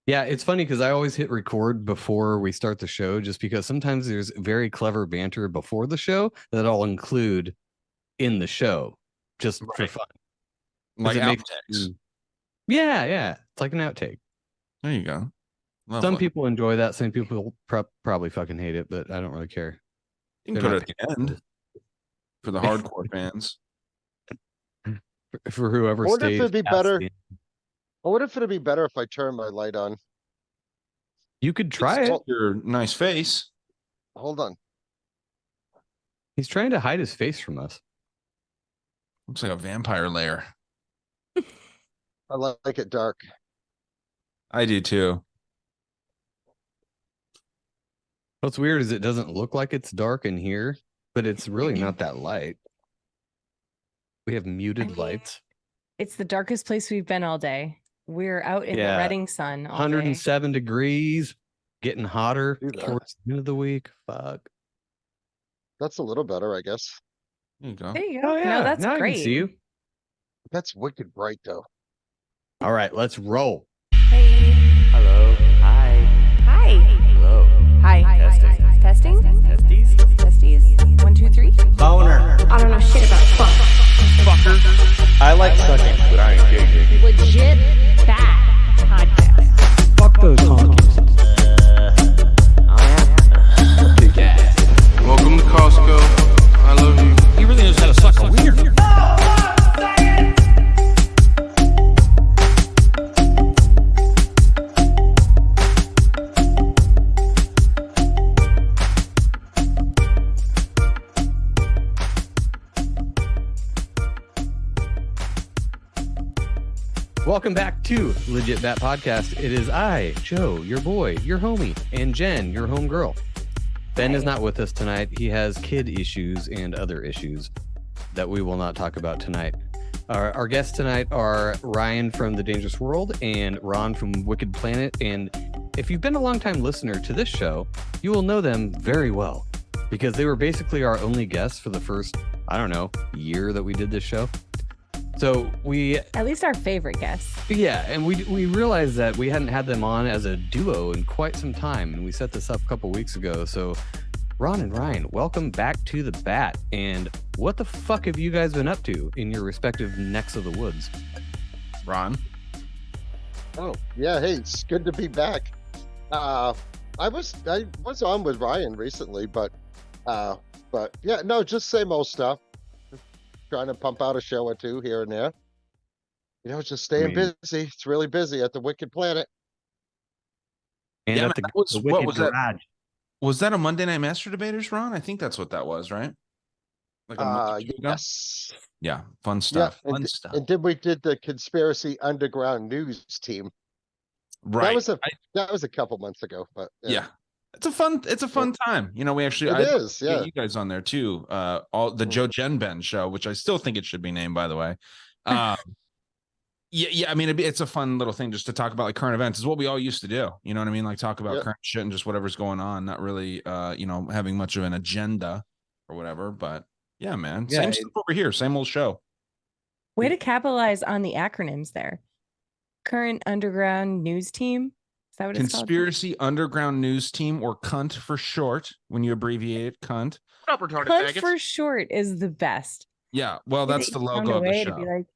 Yeah, it's funny because I always hit record before we start the show, just because sometimes there's very clever banter before the show that I'll include in the show just for Right. fun. Like It makes outtakes. yeah, it's like an outtake. There you go. Some Lovely. people enjoy that. Some people probably fucking hate it, but I don't really care. You can They're put not it at the end for the hardcore fans. for whoever I wonder if stays it'd be past better. the end. I wonder if it'd be better if I turn my light on. You could try it. Your nice face. Hold on. He's trying to hide his face from us. Looks like a vampire lair. I like it dark. I do too. What's weird is it doesn't look like it's dark in here, but it's really not that light. We have muted lights. It's the darkest place we've been all day. We're out in the Reading sun all 107 day. degrees, getting hotter towards the end of the week. Fuck. That's a little better, I guess. There you go. There you go. Oh, yeah. No, that's now great. I can see you. That's wicked bright, though. All right, let's roll. Hey. Hello. Hi. Hi. Hello. Hi. Testing. Testing? Testes. Testes. 1, 2, 3. Boner. I don't know shit about fuck. Fucker. I like sucking, but I ain't gay. Legit bad podcast. Fuck those honkies. Welcome to Costco. I love you. He really knows how to suck a wiener. Welcome back to Legit Bat Podcast. It is I, Joe, your boy, your homie, and Jen, your homegirl. Ben is not with us tonight. He has kid issues and other issues that we will not talk about tonight. Our guests tonight are Ryan from The Dangerous World and Ron from Wicked Planet. And if you've been a long-time listener to this show, you will know them very well because they were basically our only guests for the first, year that we did this show. So at least our favorite guests. Yeah, and we realized that we hadn't had them on as a duo in quite some time, and we set this up a couple weeks ago. So, Ron and Ryan, welcome back to the Bat. And what the fuck have you guys been up to in your respective necks of the woods? Ron. Oh, yeah. Hey, it's good to be back. I was on with Ryan recently, but yeah, no, just same old stuff. Trying to pump out a show or two here and there. Just staying busy. It's really busy at the Wicked Planet. And Yeah, at man, the what Wicked was Garage. that? Was that a Monday Night Master Debaters, Ron? I think that's what that was, right? Like a month or two ago? Yes. Yeah, fun stuff. Yeah, Fun stuff. and then we did the Conspiracy Underground News team. Right. That was a couple months ago, but yeah. It's a fun time. We actually yeah. you guys on there too. All the Joe Jen Ben show, which I still think it should be named, by the way. Yeah. I mean, it's a fun little thing just to talk about like current events. Is what we all used to do. You know what I mean? Like talk about current shit and just whatever's going on. Not really, having much of an agenda or whatever. But yeah, man, same stuff over here. Same old show. Way to capitalize on the acronyms there. Current Underground News Team. Is that what it's called? Conspiracy Underground News Team, or CUNT for short, when you abbreviate it, CUNT. What up, retarded Cunt faggots? for short is the best. Yeah, well, that's the logo of the show.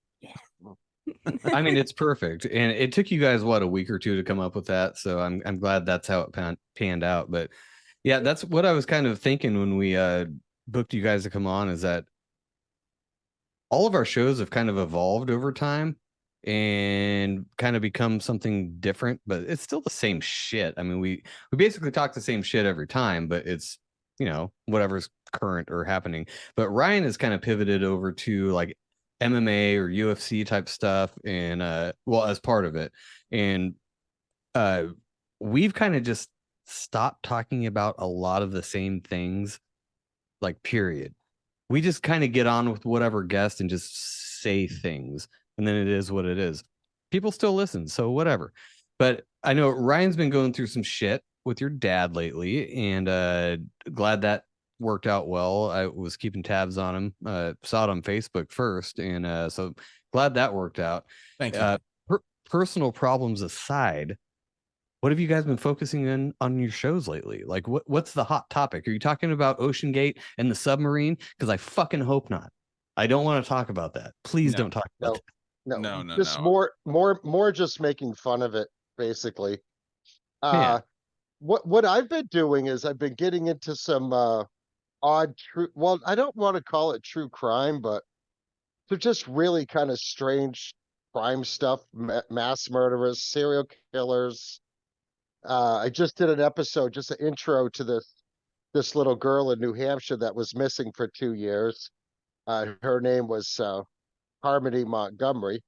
I mean, it's perfect. And it took you guys, a week or two to come up with that. So I'm glad that's how it panned out. But yeah, that's what I was kind of thinking when we booked you guys to come on, is that all of our shows have kind of evolved over time and kind of become something different, but it's still the same shit. I mean, we basically talk the same shit every time, but it's, whatever's current or happening. But Ryan has kind of pivoted over to like MMA or UFC type stuff, and as part of it. And we've kind of just stopped talking about a lot of the same things, like period. We just kind of get on with whatever guest and just say things. And then it is what it is. People still listen, so whatever. But I know Ryan's been going through some shit with your dad lately, and glad that worked out well. I was keeping tabs on him. Saw it on Facebook first, and so glad that worked out. Thank you. Personal problems aside, What have you guys been focusing on your shows lately? Like, what's the hot topic? Are you talking about Ocean Gate and the submarine? Because I fucking hope not. I don't want to talk about that. Please don't talk about No, No. just more just making fun of it, basically. Yeah. What I've been doing is I've been getting into some odd true. Well, I don't want to call it true crime, but they're just really kind of strange crime stuff, mass murderers, serial killers. I just did an episode, just an intro to this little girl in New Hampshire that was missing for 2 years. Her name was Harmony Montgomery.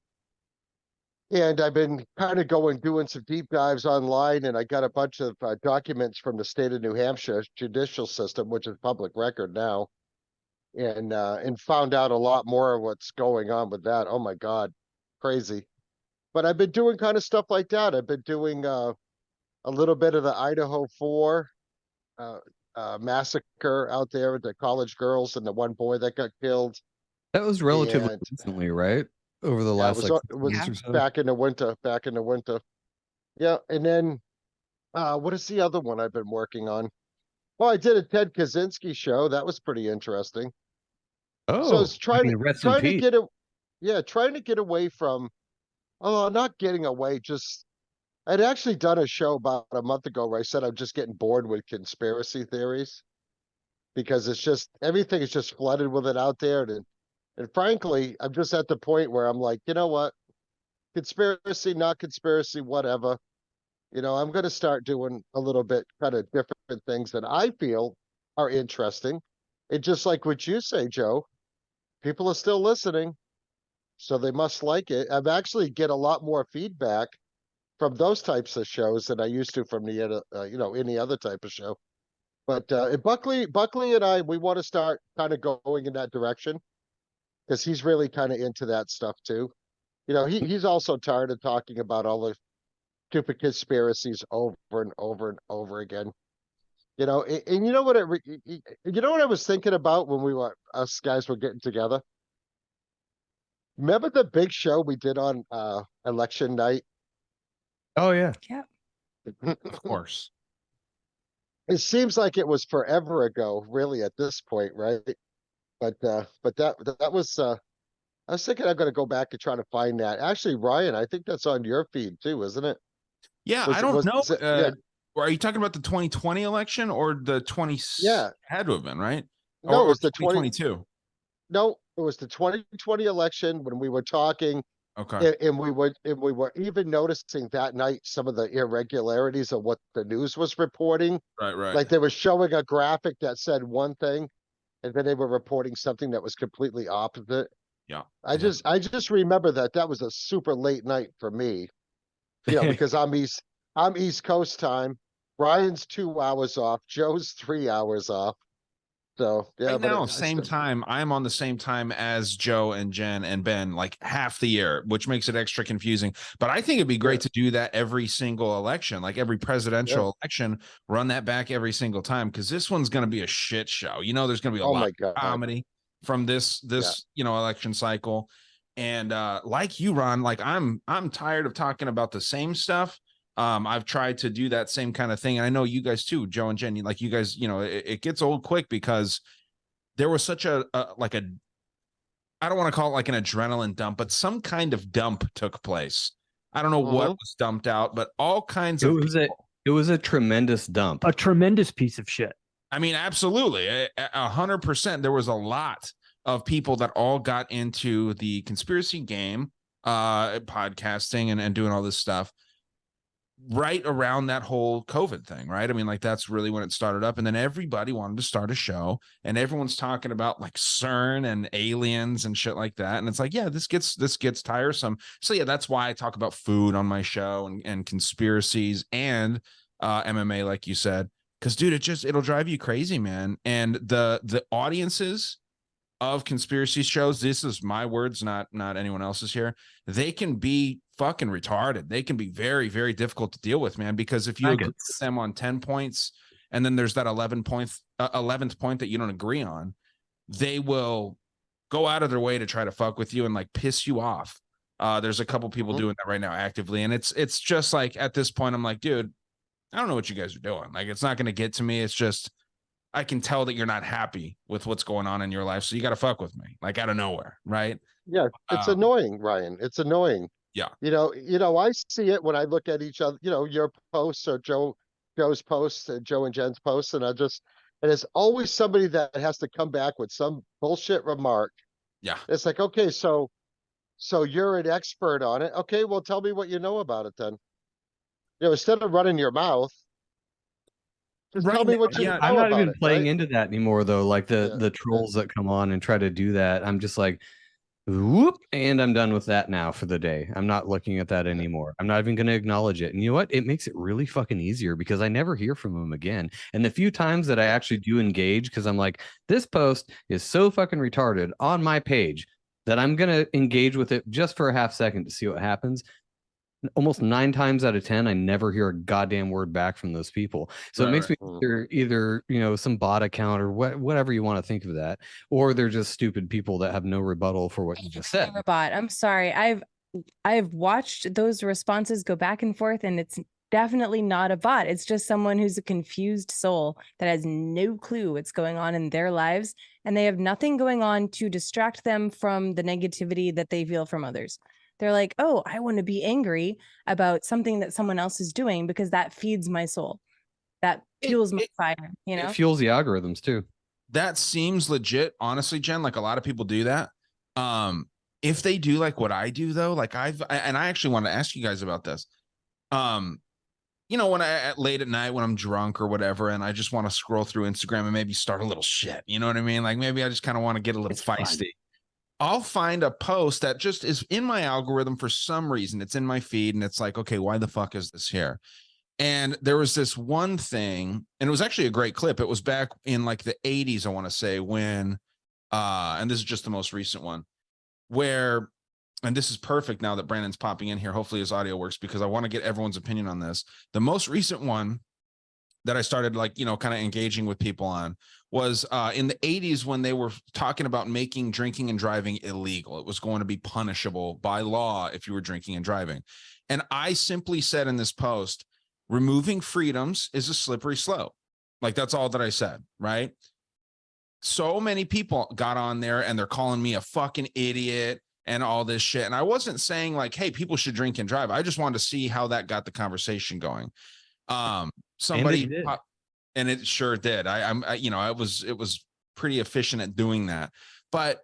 And I've been kind of doing some deep dives online, and I got a bunch of documents from the state of New Hampshire judicial system, which is public record now, and found out a lot more of what's going on with that. Oh my God, crazy. But I've been doing kind of stuff like that. I've been doing a little bit of the Idaho 4 massacre out there, the college girls and the one boy that got killed. That was relatively And recently, right? Over the yeah, last it was months or so. back in the winter. Yeah, and then what is the other one I've been working on? Well, I did a Ted Kaczynski show. That was pretty interesting. So I Oh, was trying to rest in trying to peace. get trying to get away from, oh, not getting away, just I'd actually done a show about a month ago where I said I'm just getting bored with conspiracy theories because it's just everything is just flooded with it out there. And frankly, I'm just at the point where I'm like, you know what? Conspiracy, not conspiracy, whatever. I'm going to start doing a little bit kind of different things that I feel are interesting. And just like what you say, Joe, people are still listening, so they must like it. I've actually get a lot more feedback from those types of shows than I used to from the any other type of show. But Buckley and I, we want to start kind of going in that direction because he's really kind of into that stuff too. He's also tired of talking about all the stupid conspiracies over and over and over again. And you know what I was thinking about when us guys were getting together? Remember the big show we did on election night? Oh yeah. Yeah. Of course. It seems like it was forever ago, really, at this point, right? But that was I was thinking I'm going to go back and try to find that. Actually, Ryan, I think that's on your feed too, isn't it? Yeah, Was I it- don't was know. it- yeah. Are you talking about the 2020 election or the 20 Yeah. had to have been, right? No, Or it was the 2022. No, it was the 2020 election when we were talking, Okay. and we were even noticing that night some of the irregularities of what the news was reporting. Right. Like they were showing a graphic that said one thing, and then they were reporting something that was completely opposite. Yeah. I just remember that was a super late night for me, because I'm East Coast time. Brian's 2 hours off. Joe's 3 hours off. So yeah, Right but now, same time. I'm on the same time as Joe and Jen and Ben, like half the year, which makes it extra confusing. But I think it'd be great to do that every single election, like every presidential election, run that back every single time, because this one's going to be a shit show. There's going to be a lot of comedy from this election cycle. And like you, Ron, like I'm tired of talking about the same stuff. I've tried to do that same kind of thing. And I know you guys too, Joe and Jen, like you guys, it gets old quick because there was such I don't want to call it like an adrenaline dump, but some kind of dump took place. I don't know what was dumped out, but all kinds of it was a tremendous dump. A tremendous piece of shit. I mean, absolutely. 100%. There was a lot of people that all got into the conspiracy game, podcasting and doing all this stuff right around that whole COVID thing, right? I mean, like that's really when it started up. And then everybody wanted to start a show and everyone's talking about like CERN and aliens and shit like that. And it's like, yeah, this gets tiresome. So yeah, that's why I talk about food on my show and conspiracies and MMA, like you said, because dude, it'll drive you crazy, man. And the audiences of conspiracy shows, this is my words, not anyone else's here, they can be fucking retarded. They can be very, very difficult to deal with, man, because if you agree with them on 10 points and then there's that 11th point that you don't agree on, they will go out of their way to try to fuck with you and like piss you off. There's a couple people doing that right now actively, and it's just like at this point I'm like, dude, I don't know what you guys are doing. Like, it's not going to get to me. It's just, I can tell that you're not happy with what's going on in your life. So you got to fuck with me, like out of nowhere. Right. Yeah. It's annoying, Ryan. It's annoying. Yeah. I see it when I look at each other, your posts or Joe's posts and Joe and Jen's posts. And it's always somebody that has to come back with some bullshit remark. Yeah. It's like, okay, so you're an expert on it. Okay. Well, tell me what you know about it then. Instead of running your mouth, just tell me what you know I'm not about even it, playing right? into that anymore though. Like the trolls that come on and try to do that. I'm just like, whoop, and I'm done with that now for the day. I'm not looking at that anymore. I'm not even going to acknowledge it. And you know what? It makes it really fucking easier because I never hear from them again. And the few times that I actually do engage, because I'm like, this post is so fucking retarded on my page that I'm going to engage with it just for a half second to see what happens. Almost 9 times out of 10, I never hear a goddamn word back from those people. So it makes me either some bot account or whatever you want to think of that, or they're just stupid people that have no rebuttal for what you just said. Bot. I'm sorry. I've watched those responses go back and forth, and it's definitely not a bot. It's just someone who's a confused soul that has no clue what's going on in their lives, and they have nothing going on to distract them from the negativity that they feel from others. They're like, oh, I want to be angry about something that someone else is doing because that feeds my soul. That fuels my fire, It fuels the algorithms too. That seems legit, honestly, Jen. Like a lot of people do that. If they do like what I do though, like I actually want to ask you guys about this. When I late at night when I'm drunk or whatever, and I just want to scroll through Instagram and maybe start a little shit. You know what I mean? Like maybe I just kind of want to get a little feisty. Fun. I'll find a post that just is in my algorithm for some reason. It's in my feed and it's like, okay, why the fuck is this here? And there was this one thing, and it was actually a great clip. It was back in like the 80s, I want to say, when, and this is just the most recent one, where, and this is perfect now that Brandon's popping in here. Hopefully his audio works because I want to get everyone's opinion on this. The most recent one that I started kind of engaging with people on was in the 80s when they were talking about making drinking and driving illegal. It was going to be punishable by law if you were drinking and driving. And I simply said in this post, removing freedoms is a slippery slope. Like that's all that I said, right? So many people got on there and they're calling me a fucking idiot and all this shit. And I wasn't saying like, hey, people should drink and drive. I just wanted to see how that got the conversation going. Somebody and it sure did. It was pretty efficient at doing that. But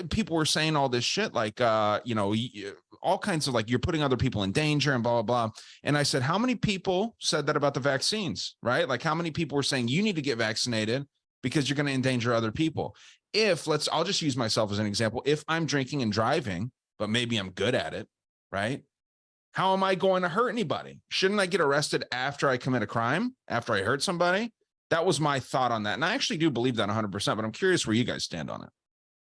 people were saying all this shit like all kinds of like you're putting other people in danger and blah blah blah. And I said, how many people said that about the vaccines, right? Like how many people were saying you need to get vaccinated because you're going to endanger other people? I'll just use myself as an example. If I'm drinking and driving, but maybe I'm good at it, right? How am I going to hurt anybody? Shouldn't I get arrested after I commit a crime, after I hurt somebody? That was my thought on that. And I actually do believe that 100%, but I'm curious where you guys stand on it.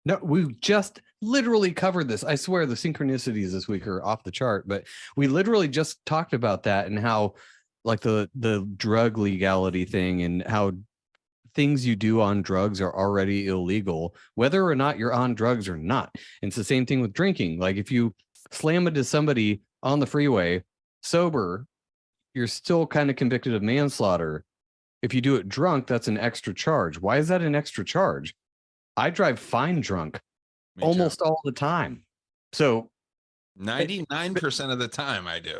No, we just literally covered this. I swear the synchronicities this week are off the chart, but we literally just talked about that and how like the drug legality thing and how things you do on drugs are already illegal, whether or not you're on drugs or not. And it's the same thing with drinking. Like if you slam into somebody on the freeway sober, you're still kind of convicted of manslaughter. If you do it drunk, that's an extra charge. Why is that an extra charge? I drive fine drunk almost all the time. So 99% of the time I do,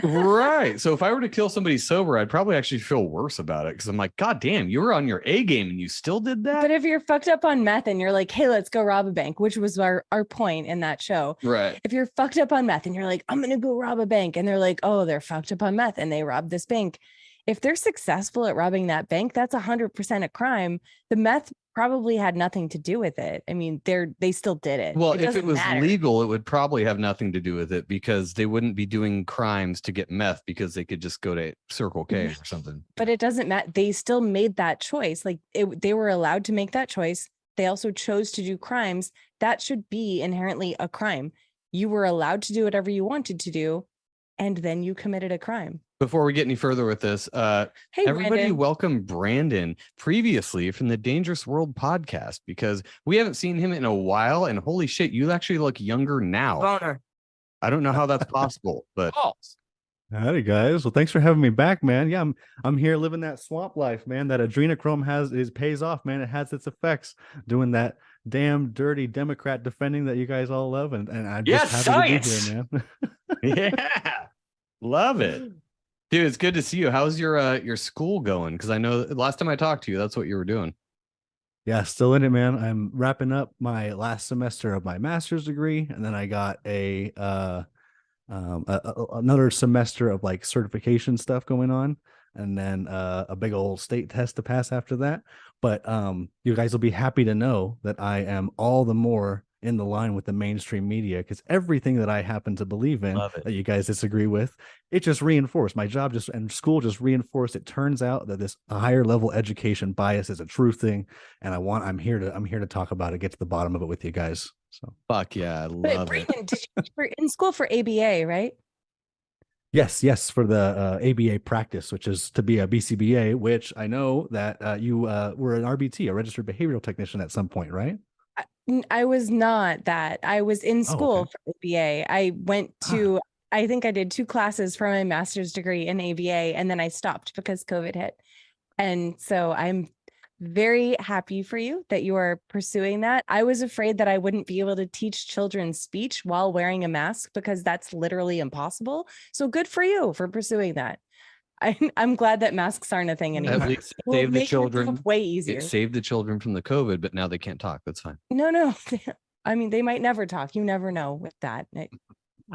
Right. So if I were to kill somebody sober, I'd probably actually feel worse about it because I'm like, God damn, you were on your A game and you still did that. But if you're fucked up on meth and you're like, hey, let's go rob a bank, which was our point in that show. Right. If you're fucked up on meth and you're like, I'm going to go rob a bank, and they're like, oh, they're fucked up on meth and they robbed this bank. If they're successful at robbing that bank, that's 100% a crime. The meth probably had nothing to do with it. I mean, they still did it. Well, if it was legal, it would probably have nothing to do with it because they wouldn't be doing crimes to get meth because they could just go to Circle K or something. But it doesn't matter. They still made that choice. Like they were allowed to make that choice. They also chose to do crimes. That should be inherently a crime. You were allowed to do whatever you wanted to do, and then you committed a crime. Before we get any further with this, hey, everybody, Brandon. Welcome Brandon, previously from the Dangerous World podcast, because we haven't seen him in a while, and holy shit, you actually look younger now. Boner. I don't know how that's possible, but Howdy guys. Well, thanks for having me back, man. Yeah, I'm here living that swamp life, man. That adrenochrome pays off, man. It has its effects doing that damn dirty Democrat defending that you guys all love, and I'm Yeah, just happy to be science. here, man. Yeah, love it, dude. It's good to see you. How's your school going? Because I know last time I talked to you, that's what you were doing. Yeah, still in it, man. I'm wrapping up my last semester of my master's degree, and then I got another semester of like certification stuff going on, and then a big old state test to pass after that. But you guys will be happy to know that I am all the more in the line with the mainstream media, because everything that I happen to believe in that you guys disagree with, it just reinforced my job, just and school just reinforced. It turns out that this higher level education bias is a true thing, and I'm here to talk about it, get to the bottom of it with you guys. So fuck yeah, I But love it. Brandon, you were in school for ABA, right? Yes, for the ABA practice, which is to be a BCBA, which I know that you were an RBT, a registered behavioral technician at some point, right? I was not that. I was in school okay. for ABA. I went to, I think I did 2 classes for my master's degree in ABA, and then I stopped because COVID hit. And so I'm very happy for you that you are pursuing that. I was afraid that I wouldn't be able to teach children speech while wearing a mask, because that's literally impossible. So good for you for pursuing that. I'm glad that masks aren't a thing anymore. At least It will save the make your job children. way It easier. saved the children from the COVID, but now they can't talk. That's fine. No. I mean, they might never talk. You never know with that.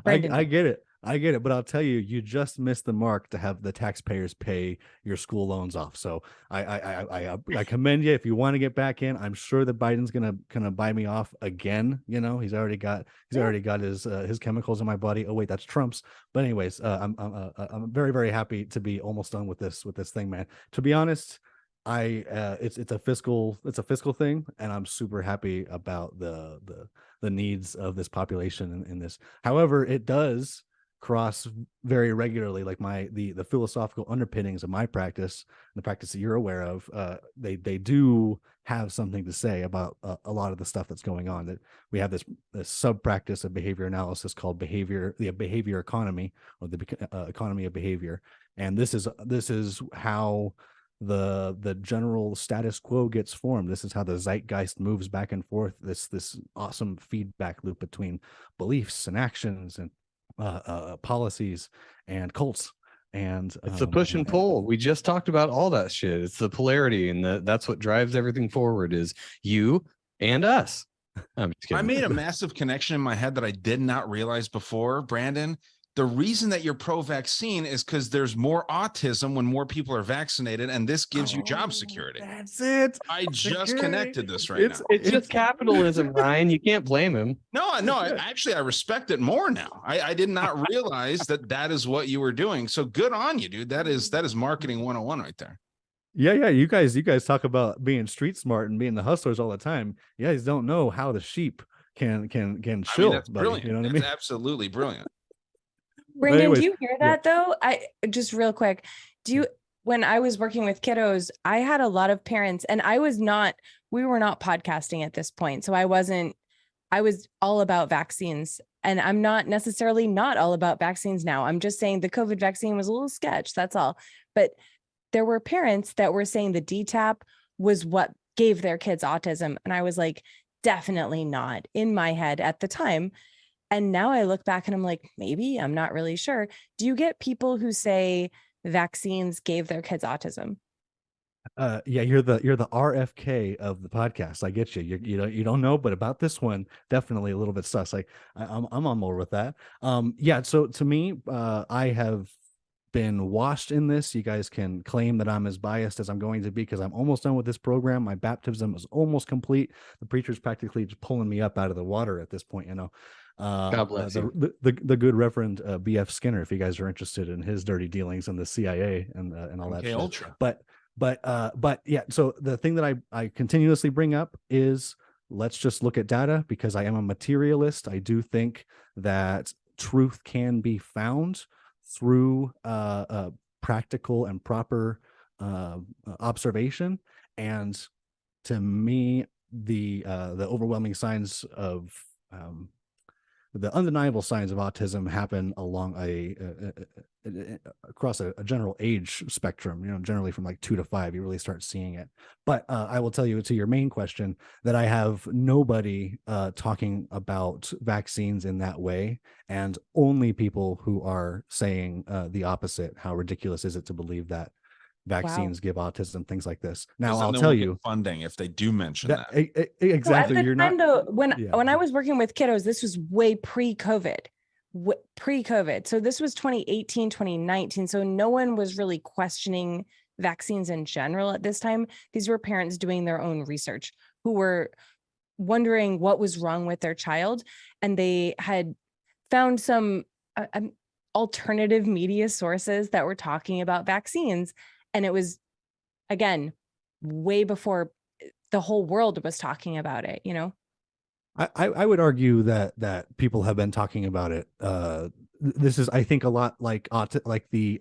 Brandon, I get it. I get it, but I'll tell you, you just missed the mark to have the taxpayers pay your school loans off. So I commend you. If you want to get back in, I'm sure that Biden's gonna buy me off again. You know, he's already got his chemicals in my body. Oh wait, that's Trump's. But anyways, I'm very very happy to be almost done with this thing, man. To be honest, it's a fiscal thing, and I'm super happy about the needs of this population in this. However, it does cross very regularly, like the philosophical underpinnings of my practice, the practice that you're aware of. They do have something to say about a lot of the stuff that's going on. That we have this sub practice of behavior analysis called the behavior economy, or the economy of behavior, and this is how the general status quo gets formed. This is how the zeitgeist moves back and forth, this awesome feedback loop between beliefs and actions and policies and cults. And it's the push and pull. We just talked about all that shit. It's the polarity, and that's what drives everything forward, is you and us. I'm just kidding. I made a massive connection in my head that I did not realize before, Brandon. The reason that you're pro-vaccine is because there's more autism when more people are vaccinated, and this gives you job security. That's it. I just connected this right now. It's just capitalism, Ryan. You can't blame him. No, actually, I respect it more now. I did not realize that is what you were doing. So good on you, dude. That is marketing 101 right there. Yeah. You guys talk about being street smart and being the hustlers all the time. You guys don't know how the sheep can chill. I mean, that's buddy. brilliant. You know what That's I mean? absolutely brilliant. Brandon, anyways, do you hear that though? I just real quick. When I was working with kiddos, I had a lot of parents, and we were not podcasting at this point. So I was all about vaccines, and I'm not necessarily not all about vaccines now. I'm just saying the COVID vaccine was a little sketch. That's all. But there were parents that were saying the DTaP was what gave their kids autism. And I was like, definitely not, in my head at the time. And now I look back and I'm like, maybe, I'm not really sure. Do you get people who say vaccines gave their kids autism? Yeah, you're the RFK of the podcast. I get you. You don't know, but about this one, definitely a little bit sus. Like I'm on board with that. Yeah. So to me, I have been washed in this. You guys can claim that I'm as biased as I'm going to be, because I'm almost done with this program. My baptism is almost complete. The preacher's practically just pulling me up out of the water at this point. You know. God bless you. The good Reverend B.F. Skinner, if you guys are interested in his dirty dealings in the CIA and all that shit. Ultra. But yeah, so the thing that I continuously bring up is, let's just look at data, because I am a materialist. I do think that truth can be found through practical and proper observation. And to me, the overwhelming signs of the undeniable signs of autism happen along across a general age spectrum, generally from like 2 to 5, you really start seeing it. But I will tell you, to your main question, that I have nobody talking about vaccines in that way, and only people who are saying the opposite. How ridiculous is it to believe that vaccines give autism, things like this? Now, I'll tell you, funding if they do mention that. Exactly. So at the time, though, when Yeah. I was working with kiddos, this was way pre-COVID. So this was 2018, 2019. So no one was really questioning vaccines in general at this time. These were parents doing their own research who were wondering what was wrong with their child. And they had found some alternative media sources that were talking about vaccines. And it was, again, way before the whole world was talking about it, I would argue that people have been talking about it. This is, I think, a lot like the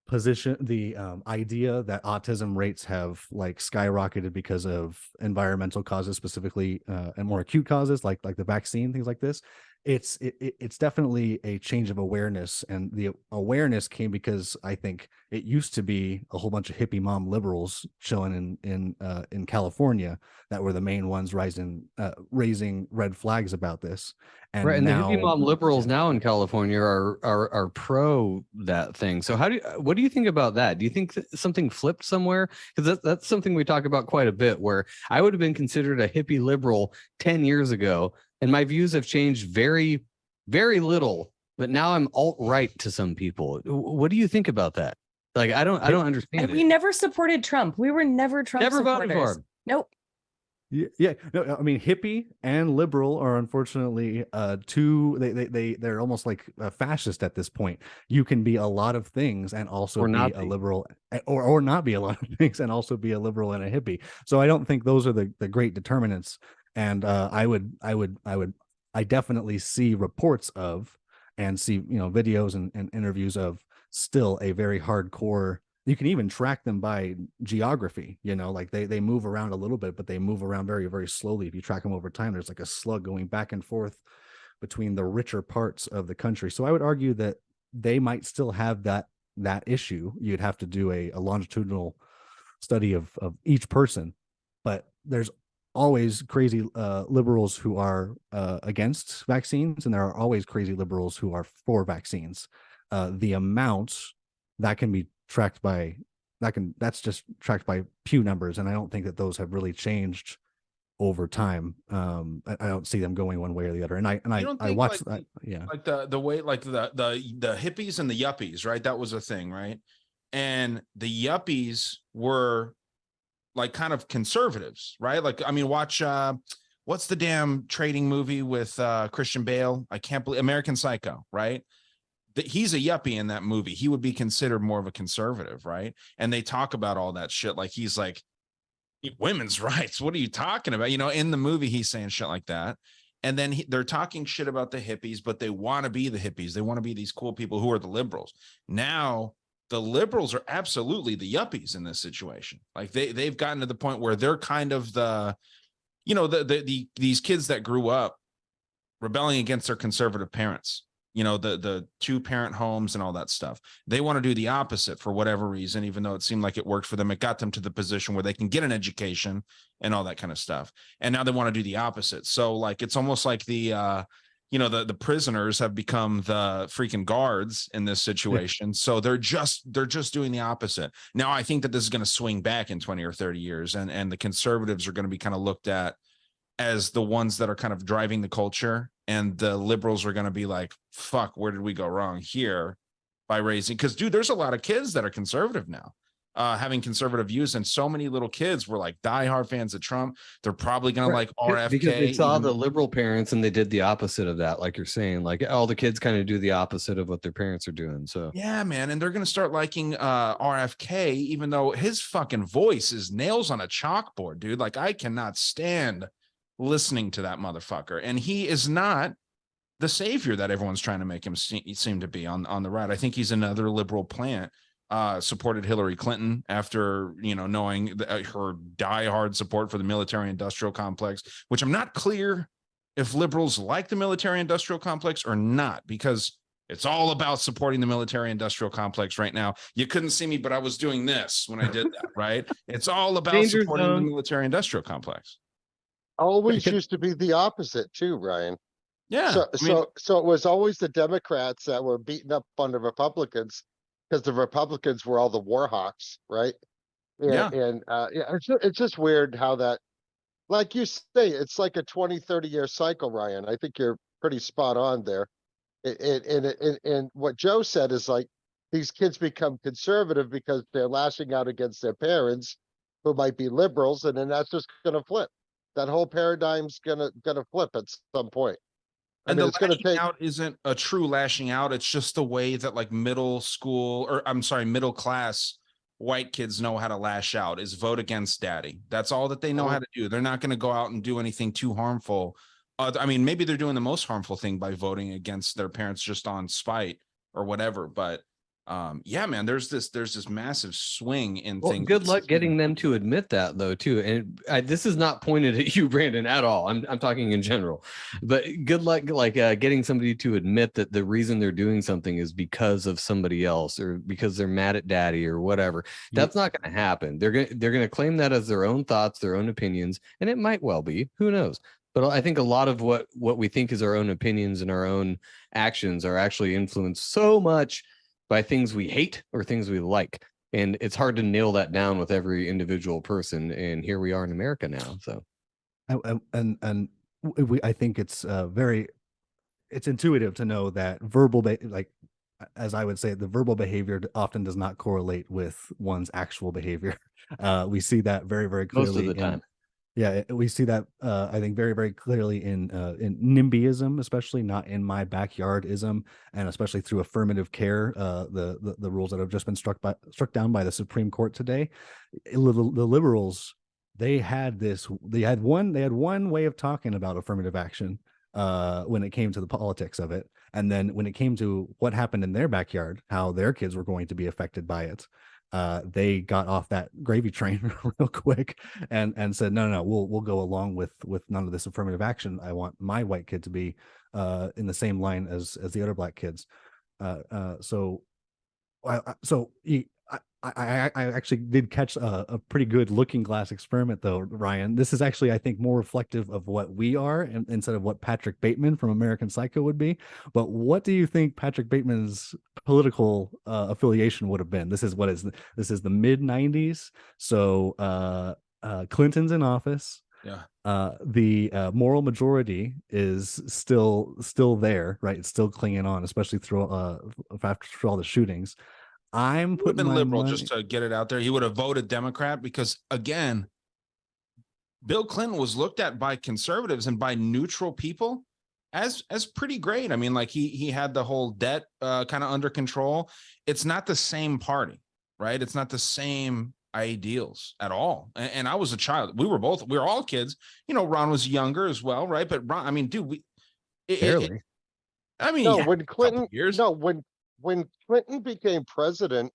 position, the idea that autism rates have like skyrocketed because of environmental causes, specifically, and more acute causes like the vaccine, things like this. It's definitely a change of awareness, and the awareness came because I think it used to be a whole bunch of hippie mom liberals chilling in California that were the main ones raising red flags about this. And right, and now, the hippie mom liberals now in California are pro that thing. So what do you think about that? Do you think that something flipped somewhere? Because that's something we talk about quite a bit, where I would have been considered a hippie liberal 10 years ago, and my views have changed very, very little. But now I'm alt-right to some people. What do you think about that? Like, I don't understand. And we never supported Trump. We were never Trump Never supporters. voted for him. Nope. Yeah, no, I mean, hippie and liberal are unfortunately they're almost like fascist at this point. You can be a lot of things and also be a liberal, or not be a lot of things and also be a liberal and a hippie. So I don't think those are the great determinants. And I definitely see reports of, and see videos and interviews of, still a very hardcore. You can even track them by geography, like they move around a little bit, but they move around very, very slowly. If you track them over time, there's like a slug going back and forth between the richer parts of the country. So I would argue that they might still have that issue. You'd have to do a longitudinal study of each person, but there's always crazy liberals who are against vaccines, and there are always crazy liberals who are for vaccines. The amount that can be tracked by that's just tracked by Pew numbers, and I don't think that those have really changed over time. I don't see them going one way or the other. And I watched that. Yeah, like the way, like the hippies and the yuppies, right? That was a thing, right? And the yuppies were like kind of conservatives, right? Like, I mean, watch what's the damn trading movie with Christian Bale? I can't believe American Psycho, right? He's a yuppie in that movie. He would be considered more of a conservative, right? And they talk about all that shit like he's like, women's rights. What are you talking about? In the movie, he's saying shit like that. And then they're talking shit about the hippies, but they want to be the hippies. They want to be these cool people who are the liberals. Now, the liberals are absolutely the yuppies in this situation. Like they've gotten to the point where they're kind of the these kids that grew up rebelling against their conservative parents. The 2-parent homes and all that stuff. They want to do the opposite for whatever reason, even though it seemed like it worked for them. It got them to the position where they can get an education and all that kind of stuff. And now they want to do the opposite. So like, it's almost like the prisoners have become the freaking guards in this situation. So they're just doing the opposite. Now, I think that this is going to swing back in 20 or 30 years. And the conservatives are going to be kind of looked at as the ones that are kind of driving the culture, and the liberals are going to be like, fuck, where did we go wrong here by raising? Because dude, there's a lot of kids that are conservative now, having conservative views, and so many little kids were like diehard fans of Trump. They're probably going to like RFK because they saw the liberal parents and they did the opposite of that. Like you're saying, like all the kids kind of do the opposite of what their parents are doing. So yeah, man. And they're going to start liking RFK, even though his fucking voice is nails on a chalkboard, dude. Like I cannot stand listening to that motherfucker, and he is not the savior that everyone's trying to make him seem to be on the right. I think he's another liberal plant. Supported Hillary Clinton after knowing her diehard support for the military industrial complex, which I'm not clear if liberals like the military industrial complex or not, because it's all about supporting the military industrial complex right now. You couldn't see me, but I was doing this when I did that, right? It's all about Danger supporting the zone. military industrial complex. Always used to be the opposite too, Ryan. Yeah. So I mean, so it was always the Democrats that were beating up on the Republicans because the Republicans were all the war hawks, right? Yeah. And yeah, it's just weird how that, like you say, it's like a 20, 30-year cycle, Ryan. I think you're pretty spot on there. And what Joe said is like these kids become conservative because they're lashing out against their parents who might be liberals, and then that's just gonna flip. That whole paradigm's gonna flip at some point. I and mean, the it's gonna lashing take. out isn't a true lashing out. It's just the way that like middle class white kids know how to lash out is vote against daddy. That's all that they know how to do. They're not going to go out and do anything too harmful. I mean, maybe they're doing the most harmful thing by voting against their parents just on spite or whatever. But yeah, man, there's this massive swing in things. Good luck getting them to admit that, though, too. And this is not pointed at you, Brandon, at all. I'm talking in general. But good luck, like getting somebody to admit that the reason they're doing something is because of somebody else or because they're mad at daddy or whatever. That's not going to happen. They're gonna claim that as their own thoughts, their own opinions, and it might well be. Who knows? But I think a lot of what we think is our own opinions and our own actions are actually influenced so much by things we hate or things we like. And it's hard to nail that down with every individual person. And here we are in America now. So, I think it's it's intuitive to know that like, as I would say, the verbal behavior often does not correlate with one's actual behavior. We see that very, very clearly most of the time. Yeah, we see that I think very, very clearly in NIMBYism, especially not in my backyardism, and especially through affirmative care, the rules that have just been struck down by the Supreme Court today. The liberals, they had one way of talking about affirmative action when it came to the politics of it, and then when it came to what happened in their backyard, how their kids were going to be affected by it. They got off that gravy train real quick and said, no, we'll go along with none of this affirmative action. I want my white kid to be in the same line as the other black kids. I actually did catch a pretty good looking glass experiment, though, Ryan. This is actually, I think, more reflective of what we are instead of what Patrick Bateman from American Psycho would be. But what do you think Patrick Bateman's political affiliation would have been? This is the mid 90s. So Clinton's in office. Yeah. The moral majority is still there, right? It's still clinging on, especially through after all the shootings. I'm putting my liberal money... just to get it out there. He would have voted Democrat because, again, Bill Clinton was looked at by conservatives and by neutral people as pretty great. I mean, like he had the whole debt kind of under control. It's not the same party, right? It's not the same ideals at all. And I was a child. We were all kids. You know, Ron was younger as well, right? But Ron, I mean, dude, barely. I mean, No, yeah, when Clinton, years. no, when Clinton became president,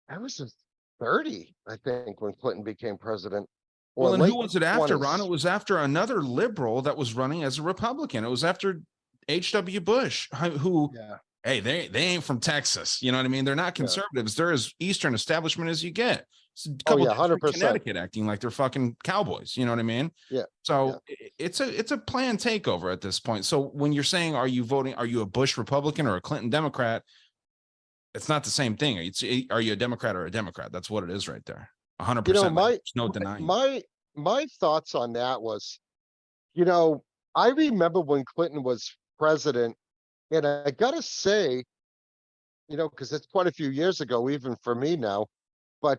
I was just 30, I think, when Clinton became president. Or Well, and late who was it after, 20s. Ron? It was after another liberal that was running as a Republican. It was after H.W. Bush, who, Yeah. hey, they ain't from Texas. You know what I mean? They're not conservatives. They're as Eastern establishment as you get. It's a couple yeah, 100%. Connecticut acting like they're fucking cowboys. You know what I mean? Yeah. So it's a planned takeover at this point. So when you're saying, are you a Bush Republican or a Clinton Democrat? It's not the same thing. Are you a Democrat or a Democrat? That's what it is right there. 100%. You know, There's no denying. my thoughts on that was, you know, I remember when Clinton was president, and I gotta say, you know, because it's quite a few years ago, even for me now, but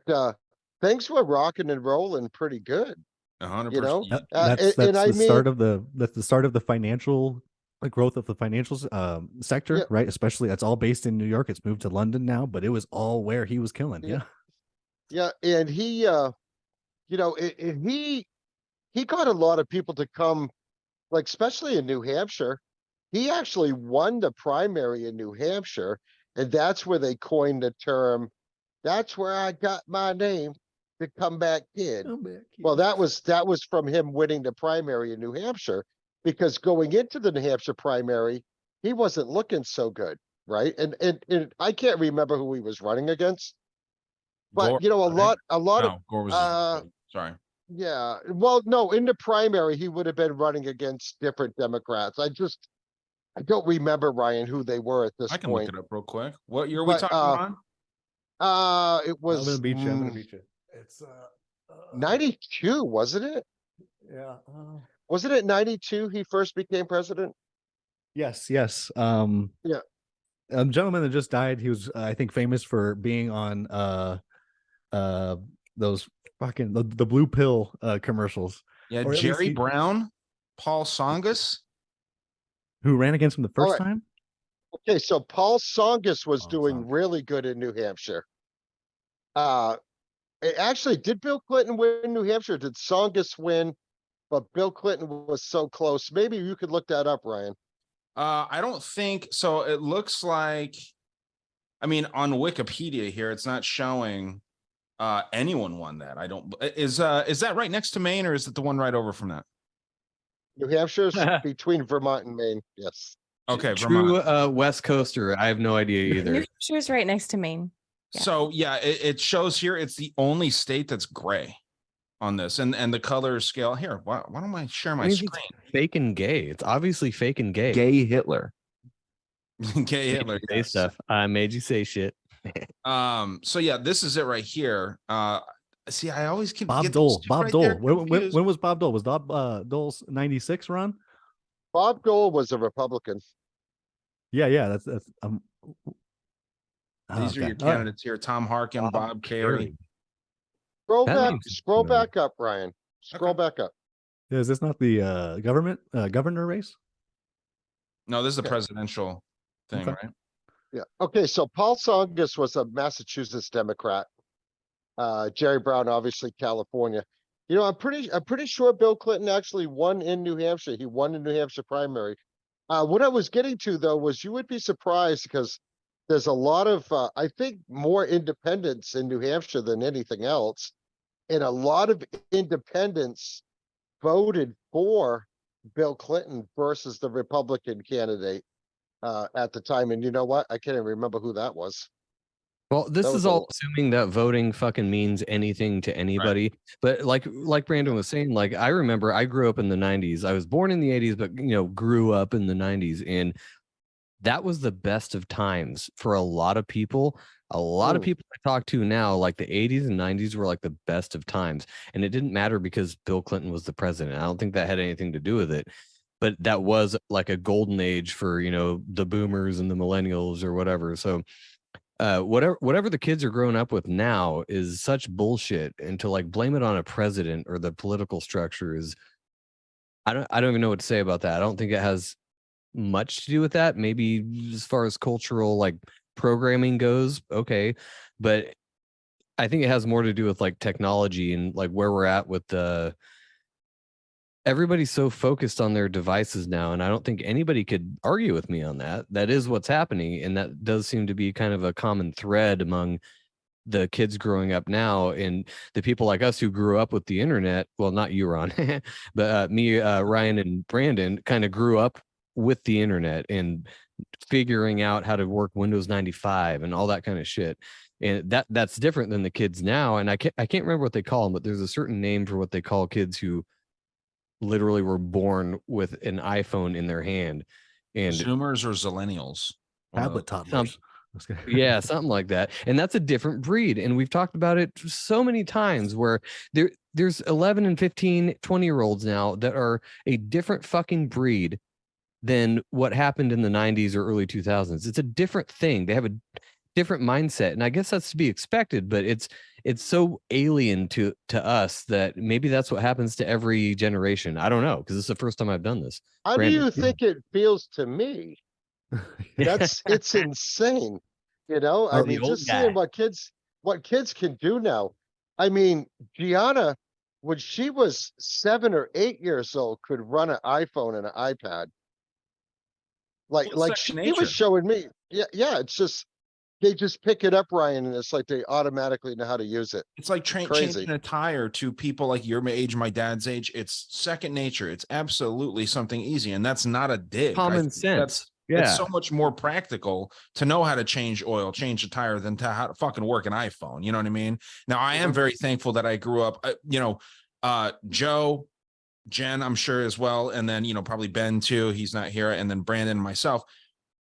things were rocking and rolling pretty good. 100%. You know, That's and I the mean, start of the financial growth of the financial sector, Yeah. right? Especially that's all based in New York. It's moved to London now, but it was all where he was killing. Yeah. Yeah. yeah, and he, you know, he got a lot of people to come, like especially in New Hampshire. He actually won the primary in New Hampshire, and that's where they coined the term. That's where I got my name. the comeback kid. Come back Well, here. that was from him winning the primary in New Hampshire, because going into the New Hampshire primary, he wasn't looking so good, right? And I can't remember who he was running against, but Gore, you know, right? a lot of No, Gore was his sorry. yeah, well, no, in the primary he would have been running against different Democrats. I don't remember, Ryan, who they were at this I can look point, it up real quick. What year are we but talking about? it I'm was gonna beat you. I'm gonna beat you. It's 92, wasn't it? yeah. Wasn't it 92 he first became president? Yes, yes. Yeah. A gentleman that just died. He was, I think, famous for being on those fucking the blue pill commercials. Yeah, Or at least Jerry he- Brown, Paul Songus. who ran against him the first right. time. Okay, so Paul Songus was Paul doing Songus. really good in New Hampshire. Actually, did Bill Clinton win New Hampshire? Did Songus win? But Bill Clinton was so close. Maybe you could look that up, Ryan. I don't think so. It looks like, I mean, on Wikipedia here, it's not showing anyone won that. I don't is that right next to Maine, or is it the one right over from that? New Hampshire's between Vermont and Maine. Yes. Okay, True Vermont. West Coaster. I have no idea New either. Hampshire's right next to Maine. Yeah. So yeah, it shows here it's the only state that's gray on this, and the color scale here. Why don't I share my Means it's screen? fake and gay. It's obviously fake and gay. Gay Hitler. Gay Hitler Gay yes. stuff. I made you say shit. So yeah, this is it right here. See, I always keep Bob get Dole. these two Bob right Dole. there When confused. was Bob Dole? Was Dole's 96 run? Bob Dole was a Republican. Yeah. That's These are your All right. candidates here: Tom Harkin, Bob Carey. Scroll That back, name's scroll familiar. back up, Ryan. Scroll Okay. back up. Is this not the governor race? No, this is a Okay. presidential thing, Okay. right? Yeah. Okay, so Paul Songus was a Massachusetts Democrat. Jerry Brown, obviously California. You know, I'm pretty sure Bill Clinton actually won in New Hampshire. He won in New Hampshire primary. What I was getting to though was you would be surprised because there's a lot of I think more independents in New Hampshire than anything else. And a lot of independents voted for Bill Clinton versus the Republican candidate at the time. And you know what? I can't even remember who that was. Well, this That was is a- all assuming that voting fucking means anything to anybody. But like Brandon was saying, like I remember I grew up in the 90s. I was born in the 80s, but grew up in the 90s. And that was the best of times for a lot of people. A lot of Mm. people I talk to now, like the 80s and 90s were like the best of times. And it didn't matter because Bill Clinton was the president. I don't think that had anything to do with it. But that was like a golden age for, the boomers and the millennials or whatever. So whatever the kids are growing up with now is such bullshit, and to like blame it on a president or the political structure is I don't even know what to say about that. I don't think it has much to do with that. Maybe as far as cultural like programming goes, okay, but I think it has more to do with like technology and like where we're at with everybody's so focused on their devices now, and I don't think anybody could argue with me on that. That is what's happening, and that does seem to be kind of a common thread among the kids growing up now, and the people like us who grew up with the internet. Well, not you, Ron, but me, Ryan, and Brandon kind of grew up with the internet and figuring out how to work Windows 95 and all that kind of shit. And that's different than the kids now. And I can't remember what they call them, but there's a certain name for what they call kids who literally were born with an iPhone in their hand. And Zoomers or Zillennials? Tablet toddlers. yeah, something like that. And that's a different breed. And we've talked about it so many times where there's 11 and 15, 20-year-olds now that are a different fucking breed than what happened in the 90s or early 2000s. It's a different thing. They have a different mindset. And I guess that's to be expected, but it's so alien to us that maybe that's what happens to every generation. I don't know, because it's the first time I've done this. How Brandon. do you think it feels to me? It's insane. I The mean, old just seeing guy. what kids can do now. I mean, Gianna, when she was 7 or 8 years old, could run an iPhone and an iPad. Well, it's Like second she was nature. showing me. Yeah, it's just they just pick it up, Ryan, and it's like they automatically know how to use it. It's like Crazy. changing a tire to people like your age, my dad's age. It's second nature. It's absolutely something easy, and that's not a dig. Common sense. It's so much more practical to know how to change oil, change a tire than to how to fucking work an iPhone. You know what I mean? Now, I am very thankful that I grew up, Joe, Jen, I'm sure as well. And then, probably Ben too. He's not here. And then Brandon and myself.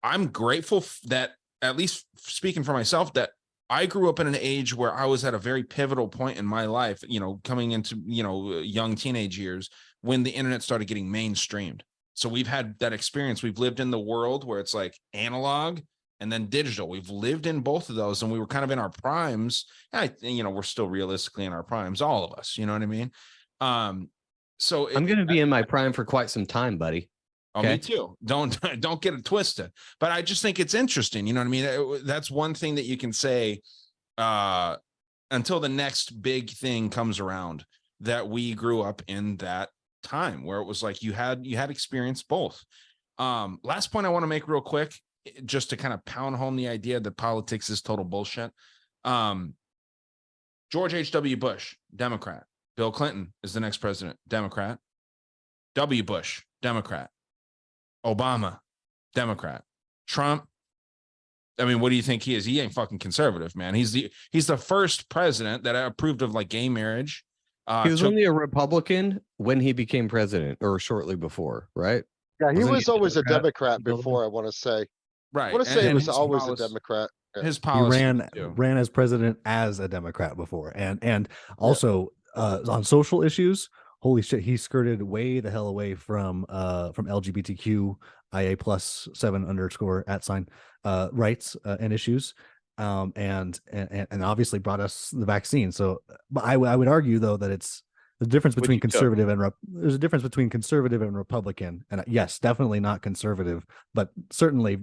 I'm grateful that, at least speaking for myself, that I grew up in an age where I was at a very pivotal point in my life, coming into, young teenage years when the internet started getting mainstreamed. So we've had that experience. We've lived in the world where it's like analog and then digital. We've lived in both of those, and we were kind of in our primes. We're still realistically in our primes, all of us. You know what I mean? So I'm going to be in my prime for quite some time, buddy. Oh, Okay. me too. Don't get it twisted. But I just think it's interesting. You know what I mean? That's one thing that you can say until the next big thing comes around, that we grew up in that time where it was like you had experienced both. Last point I want to make real quick, just to kind of pound home the idea that politics is total bullshit. George H.W. Bush, Democrat. Bill Clinton is the next president, Democrat. W. Bush, Democrat. Obama, Democrat. Trump, I mean, what do you think he is? He ain't fucking conservative, man. He's the first president that approved of like gay marriage. He was only a Republican when he became president, or shortly before, right? Yeah, he Wasn't was he a always a Democrat? Democrat before, I want to say. Right. I want to say he was his always policy- a Democrat. Yeah. His He policy ran as president as a Democrat before, and also on social issues. Holy shit, he skirted way the hell away from LGBTQ IA+7_ rights and issues, and obviously brought us the vaccine. So, but I would argue though that it's the difference between conservative and there's a difference between conservative and Republican, and yes, definitely not conservative, but certainly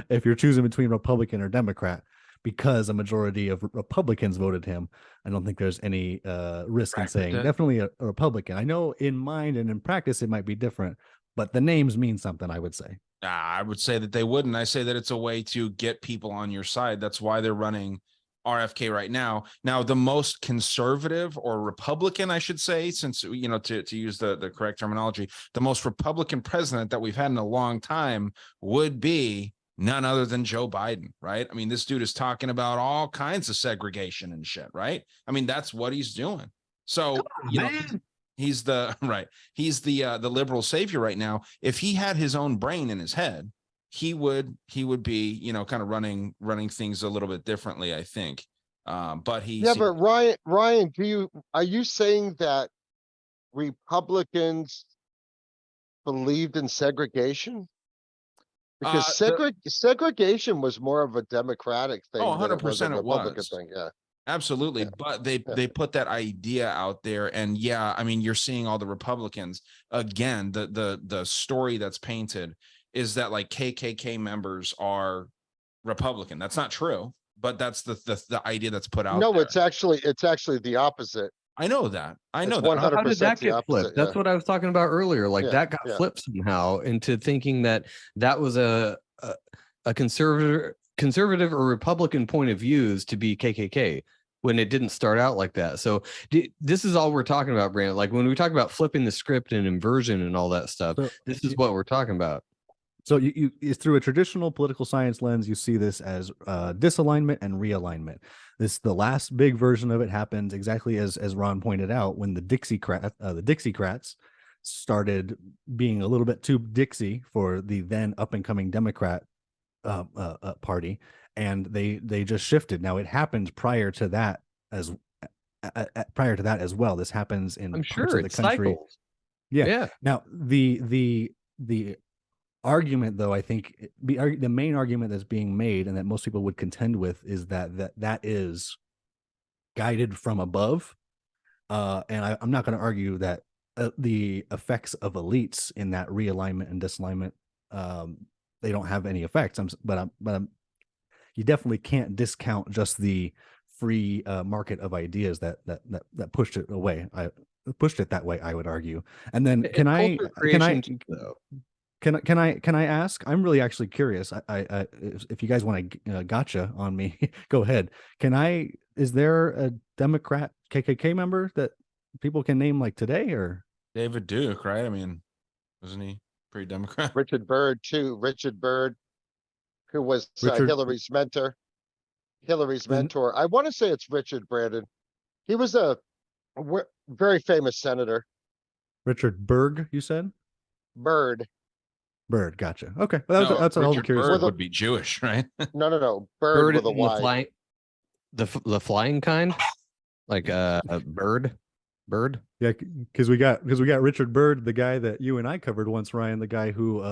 if you're choosing between Republican or Democrat, because a majority of Republicans voted him, I don't think there's any risk in saying definitely a Republican. I know in mind and in practice it might be different, but the names mean something, I would say. I would say that they wouldn't. I say that it's a way to get people on your side. That's why they're running RFK right now. Now, the most conservative or Republican, I should say, since, to use the correct terminology, the most Republican president that we've had in a long time would be none other than Joe Biden, right? I mean, this dude is talking about all kinds of segregation and shit, right? I mean, that's what he's doing. So, he's the liberal savior right now. If he had his own brain in his head, he would be, kind of running things a little bit differently, I think. But but Ryan, are you saying that Republicans believed in segregation? Because segregation was more of a Democratic thing. 100% than a Republican thing. Yeah. Absolutely. Yeah. But they put that idea out there, and I mean, you're seeing all the Republicans again. The story that's painted is that like KKK members are Republican. That's not true, but that's the idea that's put out. No, there. it's actually the opposite. I know that. I know It's that. 100% How did that the get opposite, flipped? That's what I was talking about earlier. Like that got flipped somehow into thinking that was a conservative or Republican point of views to be KKK, when it didn't start out like that. So this is all we're talking about, Brandon. Like when we talk about flipping the script and inversion and all that stuff, this is what we're talking about. So you through a traditional political science lens, you see this as disalignment and realignment. The last big version of it happened exactly as Ron pointed out, when the Dixiecrats started being a little bit too Dixie for the then up and coming Democrat party, and they just shifted. Now it happened prior to that as well. This happens in parts of the country. Cycles. Yeah. Now the argument, though, I think the main argument that's being made and that most people would contend with is that is guided from above, and I'm not going to argue that the effects of elites in that realignment and disalignment, they don't have any effects. But you definitely can't discount just the free market of ideas that pushed it away. I pushed it that way, I would argue. And then can I Can I ask? I'm really actually curious. If you guys want to gotcha on me, go ahead. Is there a Democrat KKK member that people can name like today or? David Duke, right? I mean, wasn't he pretty Democrat? Richard Byrd too. Richard Byrd, who was Richard Hillary's mentor. Hillary's Isn't- mentor. I want to say it's Richard Brandon. He was a very famous senator. Richard Berg, you said? Byrd. Bird, gotcha. Okay, well, that's all I'm Richard curious. Byrd about. would be Jewish, right? No. Byrd Bird with a in the Y. flying, the flying kind, like a bird. Yeah, because we got Richard Byrd, the guy that you and I covered once, Ryan, the guy who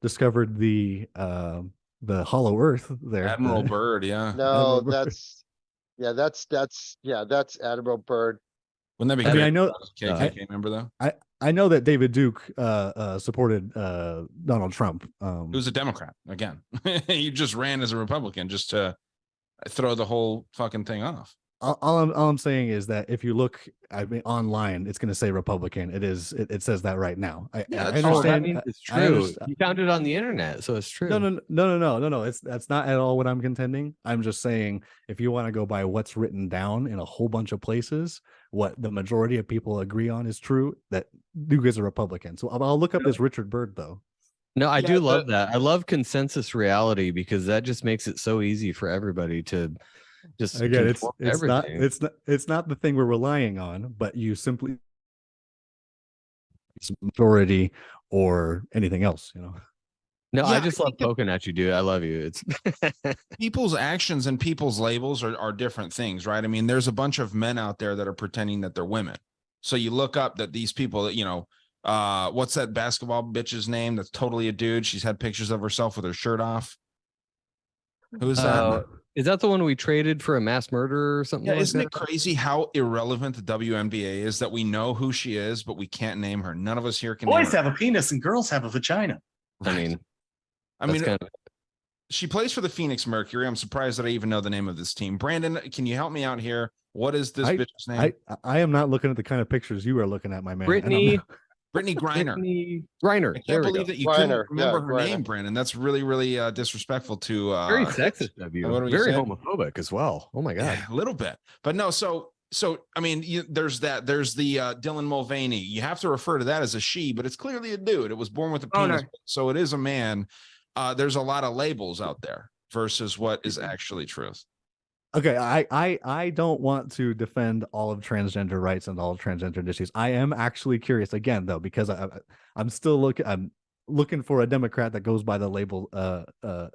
discovered the Hollow Earth there. Admiral Byrd, yeah. No, Admiral Byrd. that's Admiral Byrd. Wouldn't that be I great? mean, I know KKK member though. I know that David Duke supported Donald Trump. Who's a Democrat again? You just ran as a Republican just to throw the whole fucking thing off. All I'm saying is that if you look, I mean, online, it's going to say Republican. It says that right now. I that understand. means it's I true. understand. You found it on the internet, so it's true. No. That's not at all what I'm contending. I'm just saying if you want to go by what's written down in a whole bunch of places, what the majority of people agree on is true, that Duke is a Republican. So I'll look up this Richard Byrd though. No, I do love that. I love consensus reality because that just makes it so easy for everybody to just Again, conform to it's not the thing we're relying on, but you simply majority or anything else, you know. No, Yeah, I just I love think poking at you, dude. I love you. It's People's actions and people's labels are different things, right? I mean, there's a bunch of men out there that are pretending that they're women. So you look up that these people that, you know, what's that basketball bitch's name that's totally a dude? She's had pictures of herself with her shirt off. Who is that? Is that the one we traded for a mass murder or something? Yeah, like isn't that? it crazy how irrelevant the WNBA is that we know who she is, but we can't name her? None of us here can. Boys name her. have a penis and girls have a vagina. I Right. mean, kind of, she plays for the Phoenix Mercury. I'm surprised that I even know the name of this team. Brandon, can you help me out here? What is this bitch's name? I am not looking at the kind of pictures you are looking at, my man. Brittany Griner. Griner. I can't believe that you Griner, couldn't remember her Griner. name, Brandon. That's really, really disrespectful to Very sexist of you. what do you Very say? homophobic as well. Oh my god. Yeah, a little bit, but no. So I mean, there's the Dylan Mulvaney. You have to refer to that as a she, but it's clearly a dude. It was born with a penis, so it is a man. There's a lot of labels out there versus what is actually truth. Okay, I don't want to defend all of transgender rights and all of transgender issues. I am actually curious again though, because I'm still looking for a Democrat that goes by the label like a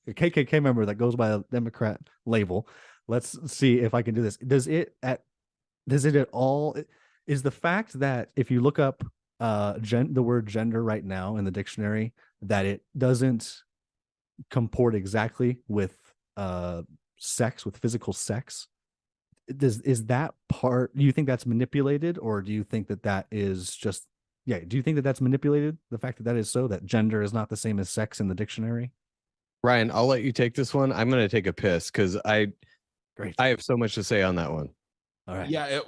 KKK member that goes by the Democrat label. Let's see if I can do this. Does it at all, is the fact that if you look up the word gender right now in the dictionary, that it doesn't comport exactly with sex, with physical sex, is that part, do you think that's manipulated, or do you think that is just, do you think that that's manipulated, the fact that is so, that gender is not the same as sex in the dictionary? Ryan, I'll let you take this one. I'm going to take a piss because I have so much to say on that one. All right. Yeah,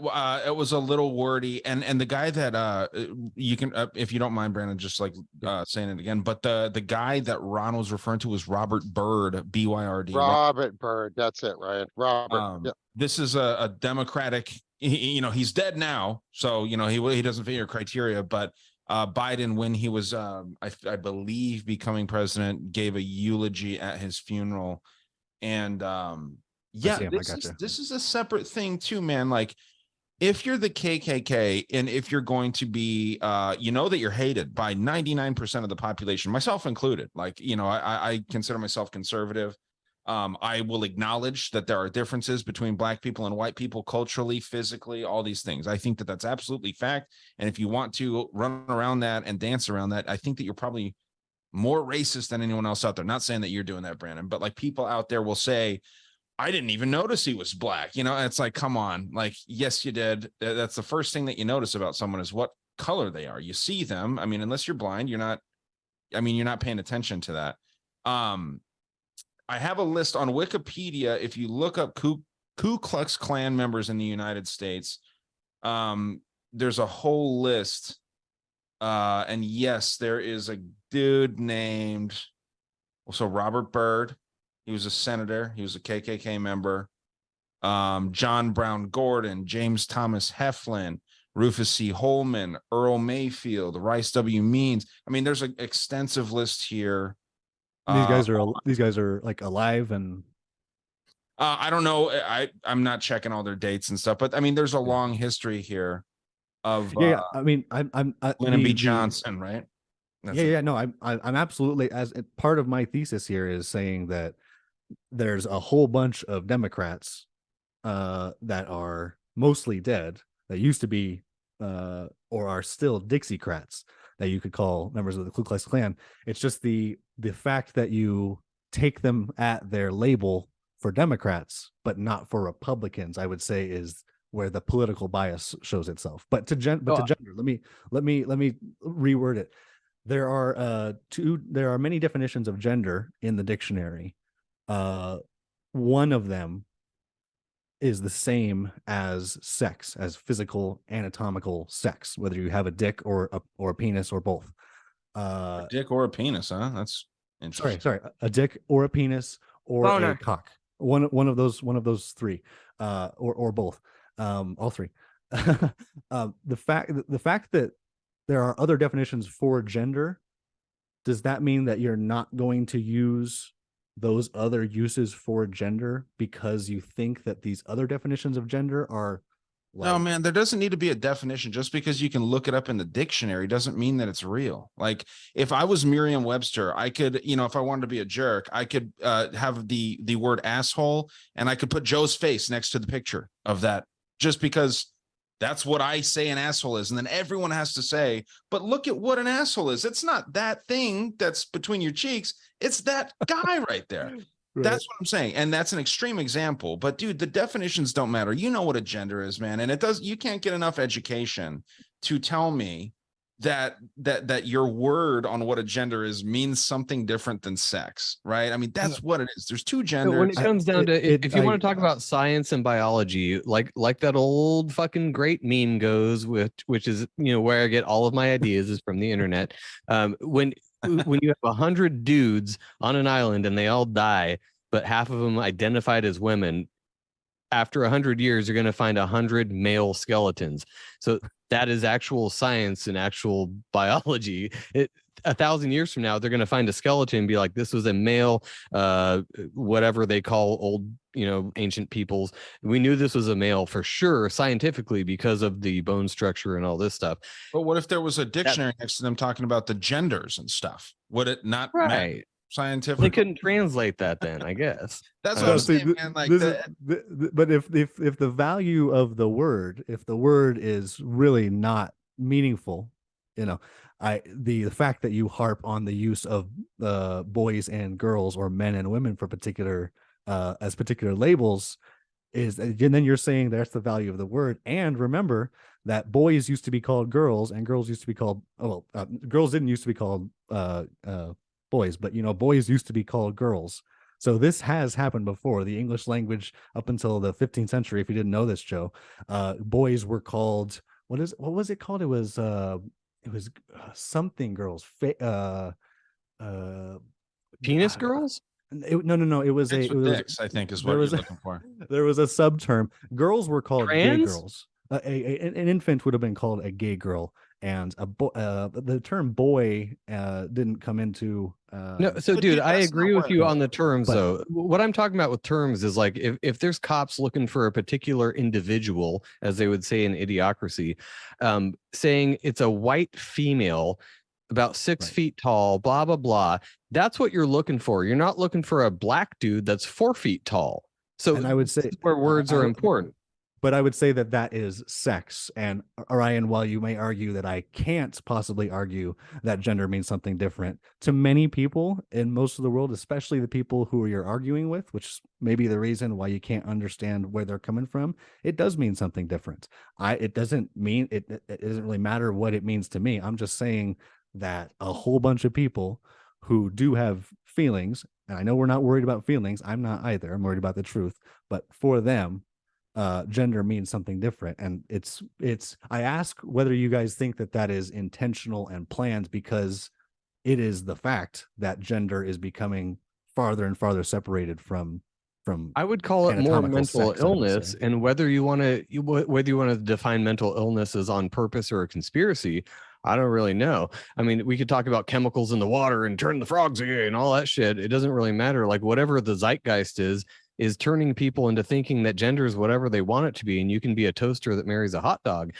it was a little wordy, and the guy that you can if you don't mind, Brandon, just like saying it again. But the guy that Ron was referring to was Robert Byrd, BYRD. Robert Byrd, that's it, Ryan. Robert. This is a Democratic. He's dead now, so he doesn't fit your criteria. But Biden, when he was I believe becoming president, gave a eulogy at his funeral, and this is a separate thing too, man. Like, if you're the KKK and if you're going to be, that you're hated by 99% of the population, myself included. Like, I consider myself conservative. I will acknowledge that there are differences between black people and white people culturally, physically, all these things. I think that that's absolutely fact. And if you want to run around that and dance around that, I think that you're probably more racist than anyone else out there. Not saying that you're doing that, Brandon, but like, people out there will say, I didn't even notice he was black. It's like, come on. Like, yes, you did. That's the first thing that you notice about someone is what color they are. You see them. I mean, unless you're blind, you're not paying attention to that. I have a list on Wikipedia. If you look up Ku Klux Klan members in the United States, there's a whole list And yes, there is a dude named also Robert Byrd. He was a senator. He was a KKK member. John Brown Gordon, James Thomas Heflin, Rufus C. Holman, Earl Mayfield, Rice W. Means. I mean, there's an extensive list here. These guys are like alive, and I don't know. I'm not checking all their dates and stuff, but I mean, there's a long history here of I mean, I'm Lyndon B. Johnson, right? No, I'm absolutely, as part of my thesis here is saying that there's a whole bunch of Democrats that are mostly dead, that used to be or are still Dixiecrats, that you could call members of the Ku Klux Klan. It's just the fact that you take them at their label for Democrats, but not for Republicans, I would say is where the political bias shows itself. But to gender, let me reword it. There are many definitions of gender in the dictionary. One of them is the same as sex, as physical anatomical sex, whether you have a dick or a penis or both. A dick or a penis, huh? That's interesting. Sorry, a dick or a penis or a cock. One of those three, or both, all three. The fact that there are other definitions for gender, does that mean that you're not going to use those other uses for gender because you think that these other definitions of gender are no, man, there doesn't need to be a definition. Just because you can look it up in the dictionary doesn't mean that it's real. Like if I was Merriam-Webster, I could, if I wanted to be a jerk, I could have the word asshole, and I could put Joe's face next to the picture of that, just because that's what I say an asshole is. And then everyone has to say, but look at what an asshole is. It's not that thing that's between your cheeks. It's that guy right there. Right. That's what I'm saying. And that's an extreme example. But dude, the definitions don't matter. You know what a gender is, man. And you can't get enough education to tell me that your word on what a gender is means something different than sex, right? I mean, that's what it is. There's two genders. When it comes down to if you want to talk about science and biology, like that old fucking great meme goes, which is where I get all of my ideas is from the internet. When you have 100 dudes on an island and they all die, but half of them identified as women, after 100 years, you're going to find 100 male skeletons. So that is actual science and actual biology. 1,000 years from now, they're going to find a skeleton and be like, this was a male, whatever they call old, ancient peoples. We knew this was a male for sure, scientifically, because of the bone structure and all this stuff. But what if there was a dictionary next to them talking about the genders and stuff? Would it not matter? Scientific. They couldn't translate that then, I guess. That's what I'm saying, man. Like but if the value of the word, if the word is really not meaningful, the fact that you harp on the use of boys and girls or men and women for particular labels is, and then you're saying that's the value of the word. And remember that boys used to be called girls and girls used to be called girls didn't used to be called boys, but boys used to be called girls. So this has happened before. The English language up until the 15th century, if you didn't know this, Joe, boys were called what was it called? It was something girls. Penis girls? No. It was dicks, I think is what you're looking for. There was a subterm. Girls were called Trans? Gay girls. An infant would have been called a gay girl, and the term boy didn't come into no. So dude, I agree with you on the terms, though. What I'm talking about with terms is like if there's cops looking for a particular individual, as they would say in Idiocracy, saying it's a white female about 6 feet tall, blah blah blah, that's what you're looking for. You're not looking for a black dude that's 4 feet tall. So, and I would say where words are important. But I would say that is sex. And Ryan, while you may argue that I can't possibly argue that gender means something different, to many people in most of the world, especially the people who you're arguing with, which may be the reason why you can't understand where they're coming from, it does mean something different. It doesn't mean it doesn't really matter what it means to me. I'm just saying that a whole bunch of people who do have feelings, and I know we're not worried about feelings. I'm not either. I'm worried about the truth. But for them, gender means something different. And I ask whether you guys think that is intentional and planned, because it is the fact that gender is becoming farther and farther separated from I would call it more anatomical mental sex, I would illness, say. and whether you want to define mental illness as on purpose or a conspiracy, I don't really know. I mean, we could talk about chemicals in the water and turn the frogs gay and all that shit. It doesn't really matter. Like, whatever the zeitgeist is turning people into thinking that gender is whatever they want it to be, and you can be a toaster that marries a hot dog.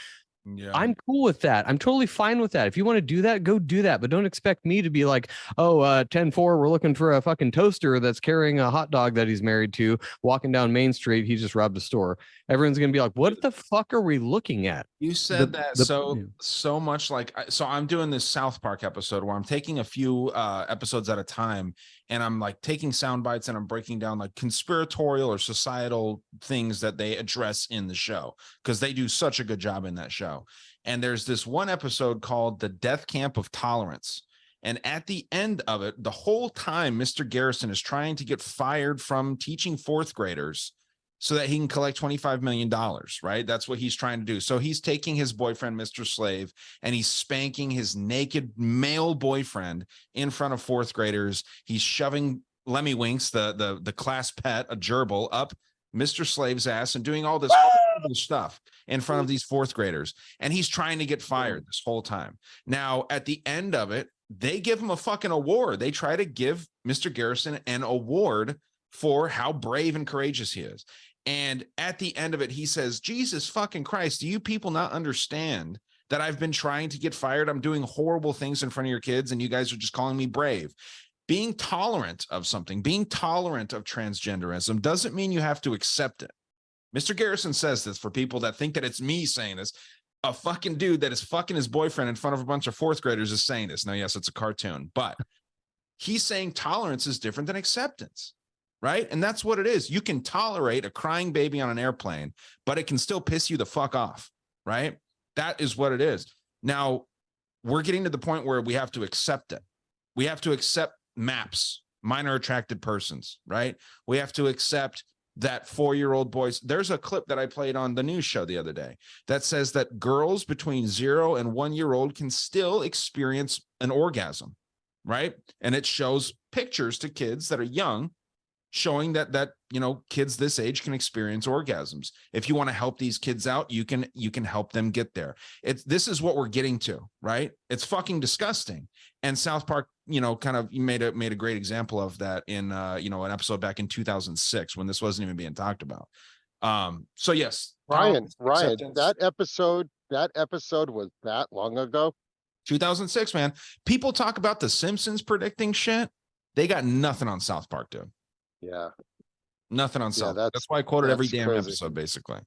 Yeah. I'm cool with that. I'm totally fine with that. If you want to do that, go do that. But don't expect me to be like, oh, 10-4, we're looking for a fucking toaster that's carrying a hot dog that he's married to, walking down Main Street. He just robbed a store. Everyone's going to be like, what the fuck are we looking at? You said so much. Like, so I'm doing this South Park episode where I'm taking a few episodes at a time, and I'm like taking sound bites and I'm breaking down like conspiratorial or societal things that they address in the show, because they do such a good job in that show. And there's this one episode called The Death Camp of Tolerance. And at the end of it, the whole time, Mr. Garrison is trying to get fired from teaching fourth graders so that he can collect $25 million, right? That's what he's trying to do. So he's taking his boyfriend, Mr. Slave, and he's spanking his naked male boyfriend in front of fourth graders. He's shoving Lemmy Winks, the class pet, a gerbil, up Mr. Slave's ass and doing all this horrible stuff in front of these fourth graders. And he's trying to get fired this whole time. Now, at the end of it, they give him a fucking award. They try to give Mr. Garrison an award for how brave and courageous he is. And at the end of it, he says, Jesus fucking Christ, do you people not understand that I've been trying to get fired? I'm doing horrible things in front of your kids, and you guys are just calling me brave. Being tolerant of something, being tolerant of transgenderism doesn't mean you have to accept it. Mr. Garrison says this for people that think that it's me saying this. A fucking dude that is fucking his boyfriend in front of a bunch of fourth graders is saying this. Now, yes, it's a cartoon, but he's saying tolerance is different than acceptance. Right. And that's what it is. You can tolerate a crying baby on an airplane, but it can still piss you the fuck off. Right. That is what it is. Now, we're getting to the point where we have to accept it. We have to accept MAPS, minor attracted persons. Right. We have to accept that 4-year-old boys. There's a clip that I played on the news show the other day that says that girls between 0 and 1-year-old can still experience an orgasm. Right. And it shows pictures to kids that are young, showing that kids this age can experience orgasms. If you want to help these kids out, you can help them get there. This is what we're getting to, right? It's fucking disgusting. And South Park, kind of made a great example of that in an episode back in 2006 when this wasn't even being talked about. So yes, Ryan, that episode was that long ago. 2006, man. People talk about the Simpsons predicting shit. They got nothing on South Park, dude. Yeah. Nothing on South. That's why I quoted every damn episode, basically.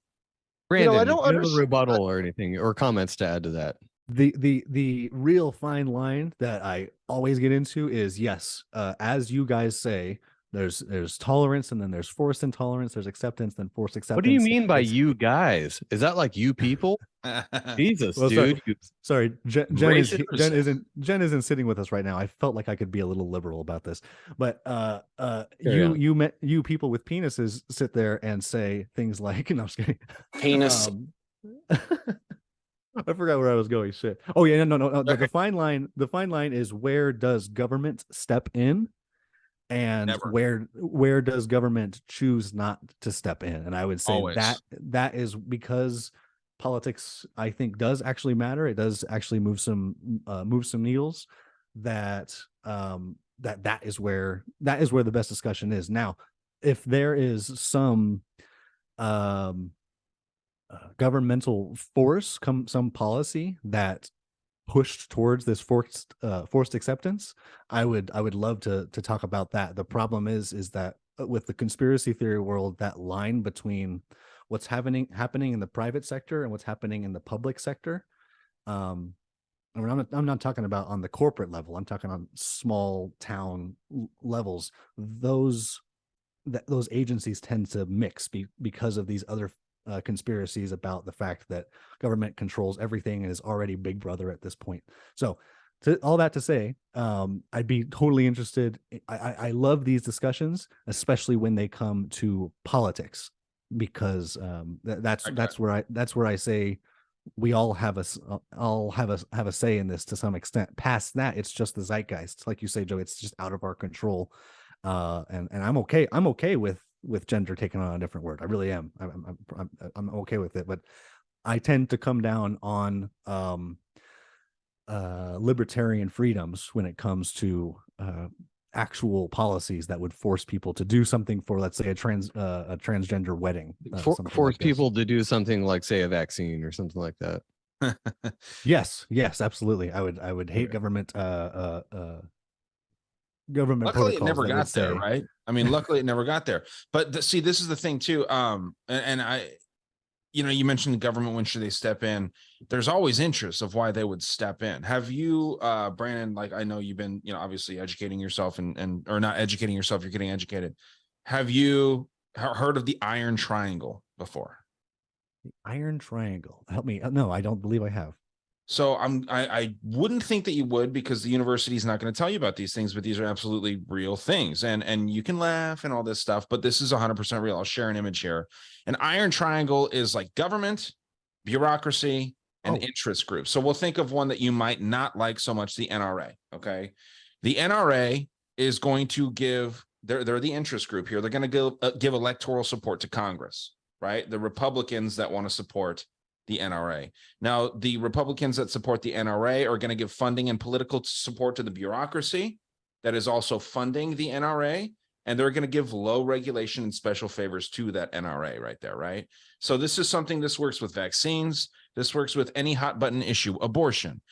Brandon, I don't have a rebuttal or anything or comments to add to that. The real fine line that I always get into is, yes, as you guys say, there's tolerance, and then there's forced intolerance, there's acceptance, then forced acceptance. What do you mean by you guys? Is that like you people? Jesus, well, dude. Sorry, Jen isn't sitting with us right now. I felt like I could be a little liberal about this, but you people with penises sit there and say things like, no, I'm just kidding. Penis. I forgot where I was going. Shit. Oh yeah, no. The fine line is, where does government step in? And where does government choose not to step in? And I would say that is because politics, I think, does actually matter. It does actually move some needles. That is where the best discussion is. Now, if there is some governmental force, some policy that pushed towards this forced acceptance, I would love to talk about that. The problem is that with the conspiracy theory world, that line between what's happening in the private sector and what's happening in the public sector, I'm not talking about on the corporate level. I'm talking on small town levels. Those agencies tend to mix because of these other conspiracies about the fact that government controls everything and is already Big Brother at this point. So, all that to say, I'd be totally interested. I love these discussions, especially when they come to politics. because that's where I say we all have a say in this to some extent. Past that, it's just the zeitgeist, like you say, Joe. It's just out of our control, and I'm okay with gender taking on a different word. I really am. I'm okay with it, but I tend to come down on libertarian freedoms when it comes to actual policies that would force people to do something for, let's say, a transgender wedding. Force people to do something like, say, a vaccine or something like that. Yes, absolutely. I would hate government government Luckily, it protocols never that got would there, say, right? I mean, luckily, it never got there. But see, this is the thing too. And I, you mentioned the government. When should they step in? There's always interest of why they would step in. Have you, Brandon? Like, I know you've been, obviously educating yourself or not educating yourself. You're getting educated. Have you heard of the Iron Triangle before? The Iron Triangle. Help me. No, I don't believe I have. So I wouldn't think that you would, because the university is not going to tell you about these things, but these are absolutely real things. And you can laugh and all this stuff, but this is 100% real. I'll share an image here. An Iron Triangle is like government, bureaucracy, and interest groups. So we'll think of one that you might not like so much, the NRA. Okay. The NRA is going to give, they're the interest group here. They're going to give electoral support to Congress, right? The Republicans that want to support the NRA. Now, the Republicans that support the NRA are going to give funding and political support to the bureaucracy that is also funding the NRA, and they're going to give low regulation and special favors to that NRA right there, right? So this is something, this works with vaccines, this works with any hot button issue, abortion,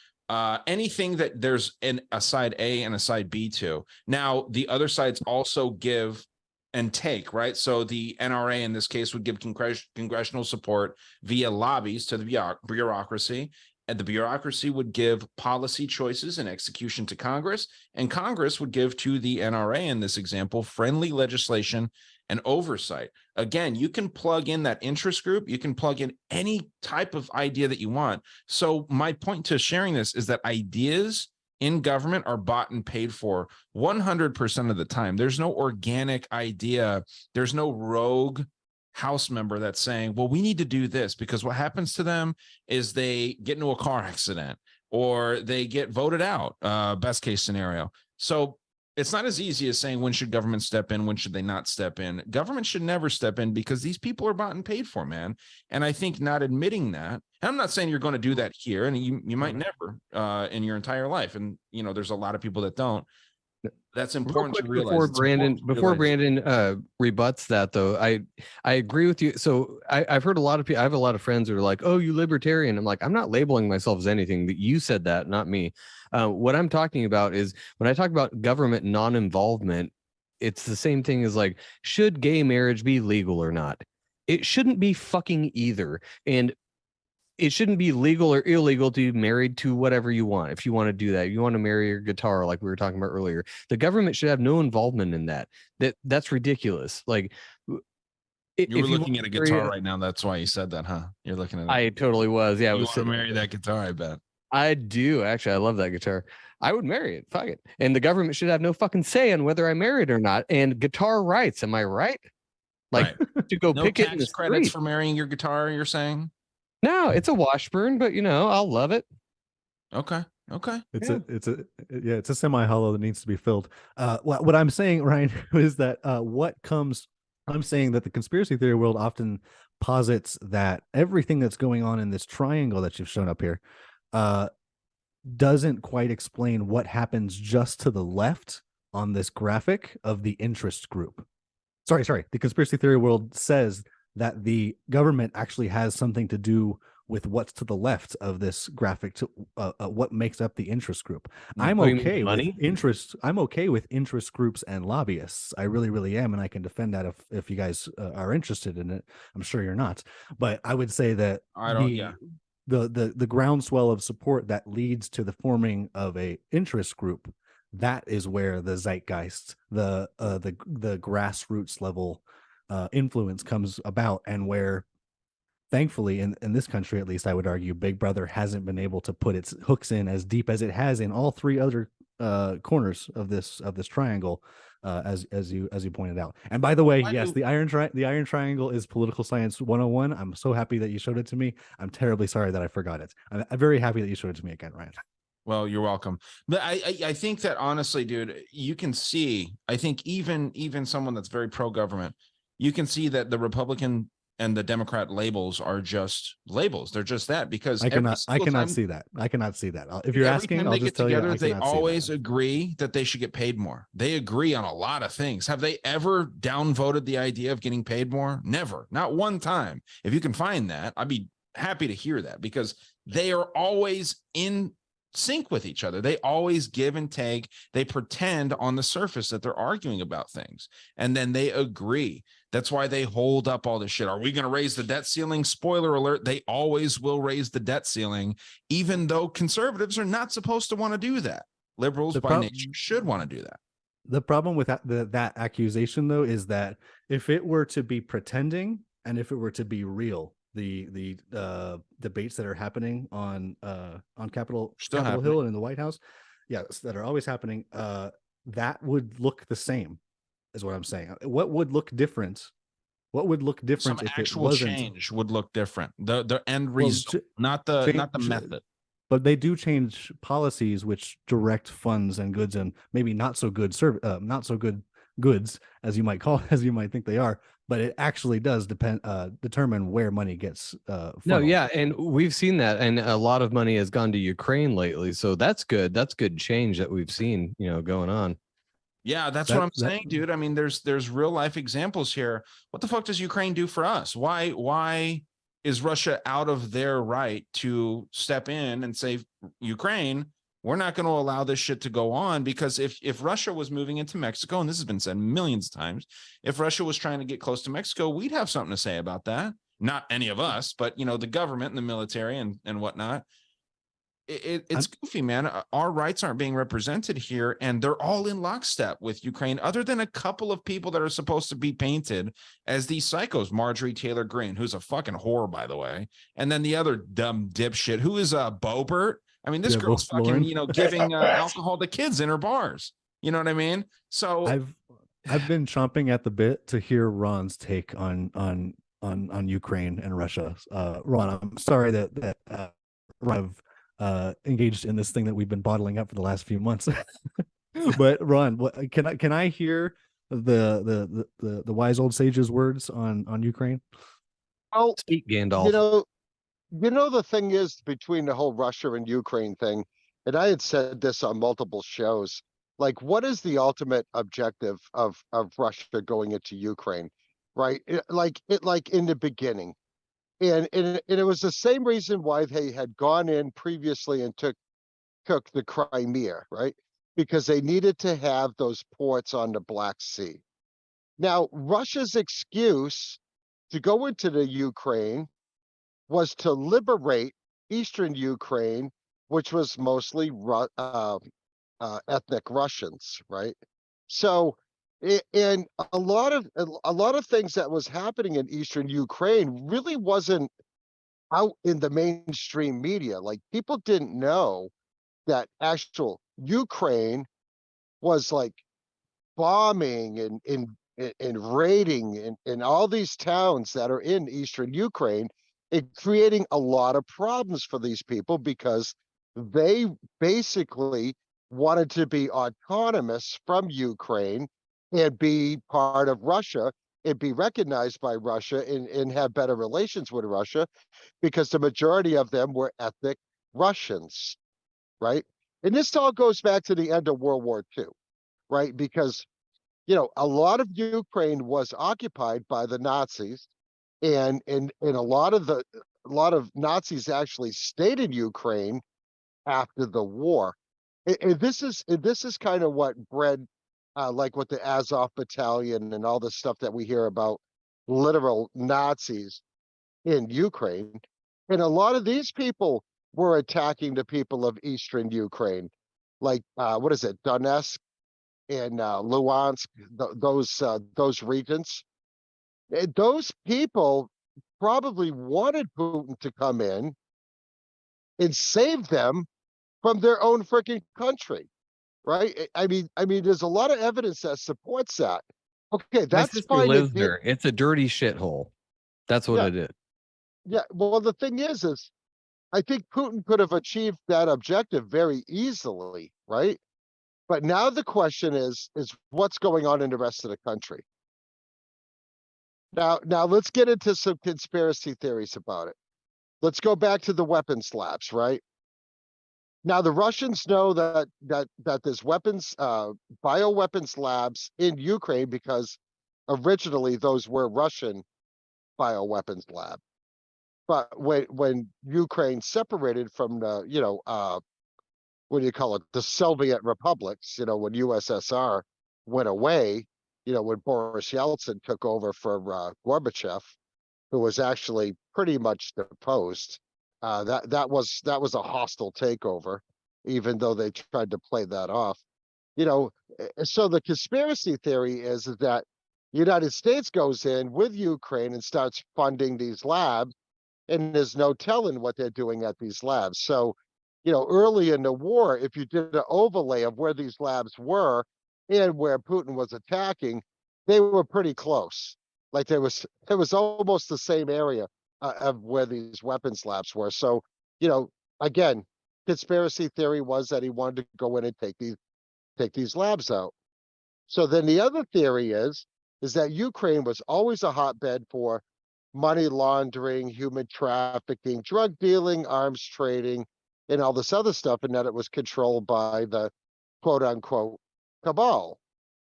anything that there's a side A and a side B to. Now, the other sides also give and take, right? So the NRA in this case would give congressional support via lobbies to the bureaucracy, and the bureaucracy would give policy choices and execution to Congress, and Congress would give to the NRA, in this example, friendly legislation and oversight. Again, you can plug in that interest group, you can plug in any type of idea that you want. So my point to sharing this is that ideas in government are bought and paid for 100% of the time. There's no organic idea. There's no rogue House member that's saying, well, we need to do this, because what happens to them is they get into a car accident or they get voted out, best case scenario. So it's not as easy as saying, when should government step in? When should they not step in? Government should never step in, because these people are bought and paid for, man. And I think not admitting that, and I'm not saying you're going to do that here, and you might never in your entire life. And, there's a lot of people that don't. That's important to realize. Before Brandon rebuts that, though, I agree with you. So I've heard a lot of people, I have a lot of friends who are like, oh, you libertarian. I'm like, I'm not labeling myself as anything. That you said that, not me. What I'm talking about is, when I talk about government non-involvement, it's the same thing as like, should gay marriage be legal or not? It shouldn't be fucking either. And it shouldn't be legal or illegal to be married to whatever you want. If you want to do that, you want to marry your guitar, like we were talking about earlier, the government should have no involvement in that. That's ridiculous. Like, you were looking at a guitar right now. That's why you said that, huh? You're looking at it. I totally was. Yeah. You want to marry that guitar, I bet. I do. Actually, I love that guitar. I would marry it. Fuck it. And the government should have no fucking say on whether I marry it or not. And guitar rights, am I right? Like, to go pick it in the credits street for marrying your guitar, you're saying? No, it's a Washburn, but I'll love it. Okay. It's a semi-hollow that needs to be filled. What I'm saying, Ryan, is that I'm saying that the conspiracy theory world often posits that everything that's going on in this triangle that you've shown up here doesn't quite explain what happens just to the left on this graphic of the interest group. Sorry. The conspiracy theory world says that the government actually has something to do with what's to the left of this graphic, to what makes up the interest group. I'm okay with interest. I'm okay with interest groups and lobbyists. I really, really am, and I can defend that if you guys are interested in it. I'm sure you're not, but I would say that the groundswell of support that leads to the forming of a interest group, that is where the zeitgeist, the grassroots level influence comes about, and where, thankfully, in this country at least, I would argue, Big Brother hasn't been able to put its hooks in as deep as it has in all three other corners of this triangle. as you pointed out. And by the way, Why yes, do- the Iron Triangle is political science 101. I'm so happy that you showed it to me. I'm terribly sorry that I forgot it. I'm very happy that you showed it to me again, Ryan. Well, you're welcome. But I think that honestly, dude, you can see, I think even someone that's very pro-government, you can see that the Republican and the Democrat labels are just labels. They're just that, because I every cannot time, see that. I cannot see that. If you're every asking, time I'll they just get tell you together, I they cannot see always that. agree that they should get paid more. They agree on a lot of things. Have they ever downvoted the idea of getting paid more? Never. Not one time. If you can find that, I'd be happy to hear that, because they are always in sync with each other. They always give and take. They pretend on the surface that they're arguing about things, and then they agree. That's why they hold up all this shit. Are we going to raise the debt ceiling? Spoiler alert, they always will raise the debt ceiling, even though conservatives are not supposed to want to do that. Liberals by nature should want to do that. The problem with that accusation, though, is that if it were to be pretending and if it were to be real, the debates that are happening on Capitol Hill and in the White House, yes, that are always happening, that would look the same, is what I'm saying. What would look different? What would look different Some if actual it wasn't? change would look different. The end result, not the method. But they do change policies which direct funds and goods, and maybe not so good goods as you might think they are, but it actually does determine where money gets funneled. No, yeah, and we've seen that, and a lot of money has gone to Ukraine lately, so that's good. That's good change that we've seen, going on. Yeah, that's what I'm saying, dude. I mean, there's real life examples here. What the fuck does Ukraine do for us? Why is Russia out of their right to step in and say, Ukraine, we're not going to allow this shit to go on? Because if Russia was moving into Mexico, and this has been said millions of times, if Russia was trying to get close to Mexico, we'd have something to say about that. Not any of us, but the government and the military and whatnot. It's goofy, man. Our rights aren't being represented here, and they're all in lockstep with Ukraine, other than a couple of people that are supposed to be painted as these psychos. Marjorie Taylor Greene, who's a fucking whore, by the way, and then the other dumb dipshit who is Boebert. I mean, this girl's fucking, giving alcohol to kids in her bars. You know what I mean? So I've been chomping at the bit to hear Ron's take on Ukraine and Russia. Ron, I'm sorry that Ron engaged in this thing that we've been bottling up for the last few months. But Ron, can I hear the wise old sage's words on Ukraine? Oh, speak, Gandalf. The thing is, between the whole Russia and Ukraine thing, and I had said this on multiple shows, like, what is the ultimate objective of Russia going into Ukraine, right? Like in the beginning. And it was the same reason why they had gone in previously and took the Crimea, right? Because they needed to have those ports on the Black Sea. Now, Russia's excuse to go into the Ukraine was to liberate eastern Ukraine, which was mostly ethnic Russians, right? So, and a lot of things that was happening in eastern Ukraine really wasn't out in the mainstream media. Like, people didn't know that actual Ukraine was like bombing and raiding in all these towns that are in eastern Ukraine, and creating a lot of problems for these people, because they basically wanted to be autonomous from Ukraine and be part of Russia and be recognized by Russia and have better relations with Russia, because the majority of them were ethnic Russians, right? And this all goes back to the end of World War II, right? Because, a lot of Ukraine was occupied by the Nazis, and a lot of Nazis actually stayed in Ukraine after the war. And this is kind of what bred like with the Azov Battalion and all the stuff that we hear about literal Nazis in Ukraine. And a lot of these people were attacking the people of eastern Ukraine, like what is it, Donetsk and Luhansk, those regions. And those people probably wanted Putin to come in and save them from their own freaking country, right? I mean, there's a lot of evidence that supports that. Okay, My that's sister fine. lives there. It's a dirty shithole. That's what Yeah. it is. Yeah. Well, the thing is I think Putin could have achieved that objective very easily, right? But now the question is what's going on in the rest of the country? Now let's get into some conspiracy theories about it. Let's go back to the weapons labs, right? Now the Russians know that there's weapons, bioweapons labs in Ukraine because originally those were Russian bioweapons lab. But when Ukraine separated from the, what do you call it, the Soviet republics, when USSR went away, when Boris Yeltsin took over for Gorbachev, who was actually pretty much deposed. That was a hostile takeover, even though they tried to play that off. So the conspiracy theory is that the United States goes in with Ukraine and starts funding these labs, and there's no telling what they're doing at these labs. So, early in the war, if you did an overlay of where these labs were and where Putin was attacking, they were pretty close. Like it was almost the same area of where these weapons labs were. So, again, conspiracy theory was that he wanted to go in and take these labs out. So then the other theory is that Ukraine was always a hotbed for money laundering, human trafficking, drug dealing, arms trading, and all this other stuff, and that it was controlled by the quote unquote cabal.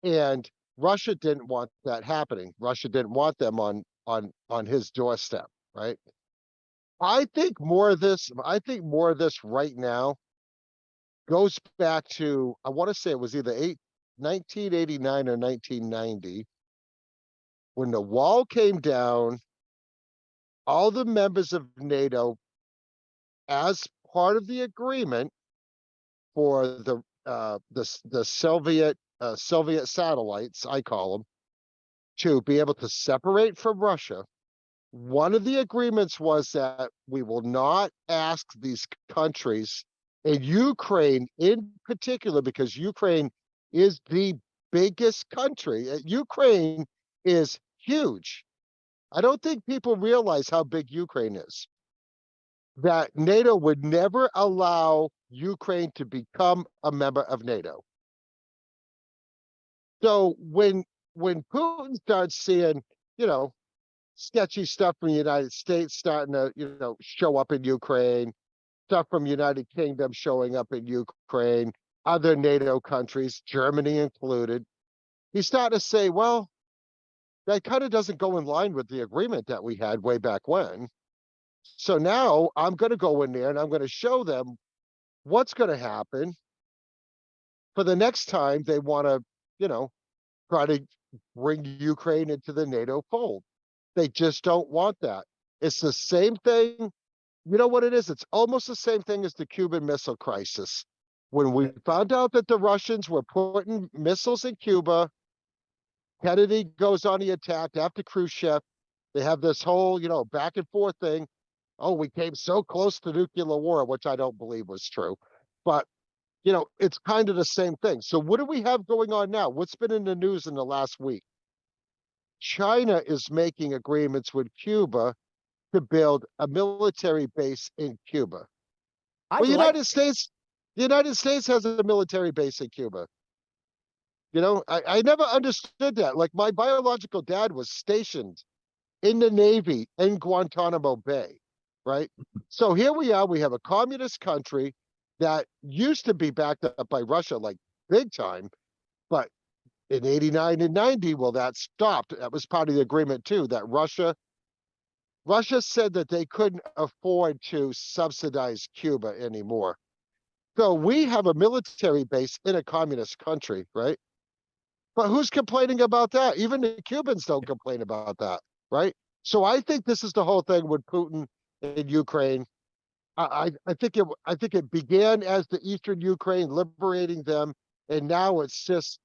And Russia didn't want that happening. Russia didn't want them on his doorstep, right? I think more of this right now goes back to, I want to say it was either 1989 or 1990 when the wall came down. All the members of NATO, as part of the agreement for the Soviet satellites, I call them, to be able to separate from Russia. One of the agreements was that we will not ask these countries, and Ukraine in particular, because Ukraine is the biggest country. Ukraine is huge. I don't think people realize how big Ukraine is. That NATO would never allow Ukraine to become a member of NATO. So when Putin starts seeing, sketchy stuff from the United States starting to, show up in Ukraine, stuff from United Kingdom showing up in Ukraine, other NATO countries, Germany included, he's starting to say, well, that kind of doesn't go in line with the agreement that we had way back when. So now I'm going to go in there and I'm going to show them what's going to happen for the next time they want to, try to bring Ukraine into the NATO fold. They just don't want that. It's the same thing. You know what it is? It's almost the same thing as the Cuban Missile Crisis. When we found out that the Russians were putting missiles in Cuba, Kennedy goes on the attack after Khrushchev. They have this whole, back and forth thing. Oh, we came so close to nuclear war, which I don't believe was true. But, it's kind of the same thing. So what do we have going on now? What's been in the news in the last week? China is making agreements with Cuba to build a military base in Cuba. The United States has a military base in Cuba. I never understood that. Like my biological dad was stationed in the Navy in Guantanamo Bay, right? So here we are, we have a communist country that used to be backed up by Russia, like big time, but in 89 and 90, well, that stopped. That was part of the agreement too, that Russia said that they couldn't afford to subsidize Cuba anymore. So we have a military base in a communist country, right? But who's complaining about that? Even the Cubans don't complain about that, right? So I think this is the whole thing with Putin in Ukraine. I think it began as the Eastern Ukraine liberating them, and now it's just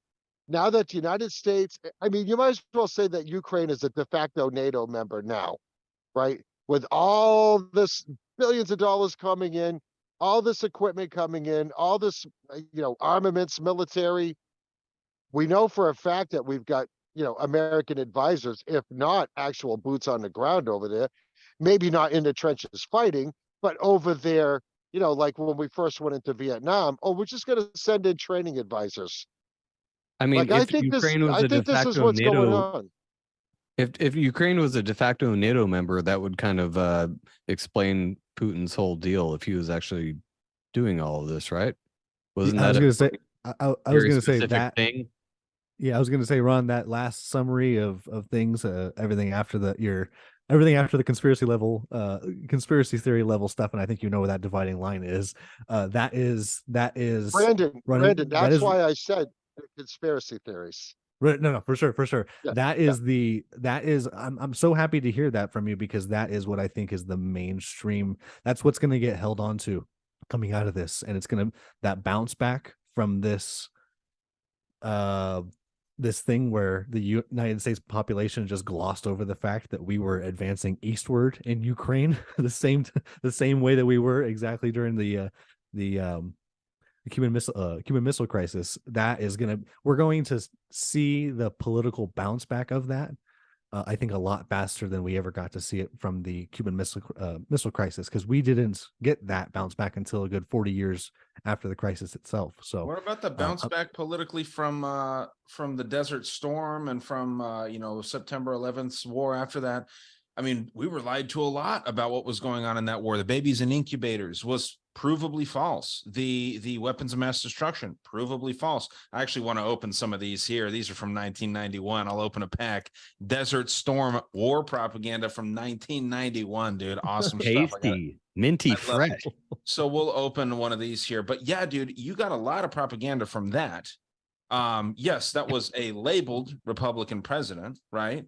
now that the United States. I mean, you might as well say that Ukraine is a de facto NATO member now, right? With all this billions of dollars coming in, all this equipment coming in, all this, armaments, military. We know for a fact that we've got, American advisors, if not actual boots on the ground over there, maybe not in the trenches fighting, but over there, like when we first went into Vietnam, oh, we're just going to send in training advisors. I mean, Like, I if think Ukraine was a de this is facto what's going NATO, on. if Ukraine was a de facto NATO member, that would kind of explain Putin's whole deal if he was actually doing all of this, right? Wasn't I was that going to say, I was very going to say specific that thing? Yeah, I was going to say, Ron, that last summary of things, everything after the conspiracy theory level stuff, and I think you know where that dividing line is. That is Brandon, running. that's why I said conspiracy theories. Right, no, for sure. Yeah, That is I'm so happy to hear that from you, because that is what I think is the mainstream. That's what's going to get held on to coming out of this, and it's going to that bounce back from this this thing where the United States population just glossed over the fact that we were advancing eastward in Ukraine the same way that we were exactly during the Cuban Missile Crisis. We're going to see the political bounce back of that. I think a lot faster than we ever got to see it from the Cuban Missile Crisis, because we didn't get that bounce back until a good 40 years after the crisis itself. So what about the bounce back politically from the Desert Storm and from September 11th's war after that? I mean, we were lied to a lot about what was going on in that war. The babies in incubators was provably false. The weapons of mass destruction, provably false. I actually want to open some of these here. These are from 1991. I'll open a pack. Desert Storm war propaganda from 1991, dude. Awesome stuff. Tasty, minty, fresh. So we'll open one of these here. But yeah, dude, you got a lot of propaganda from that. Yes, that was a labeled Republican president, right?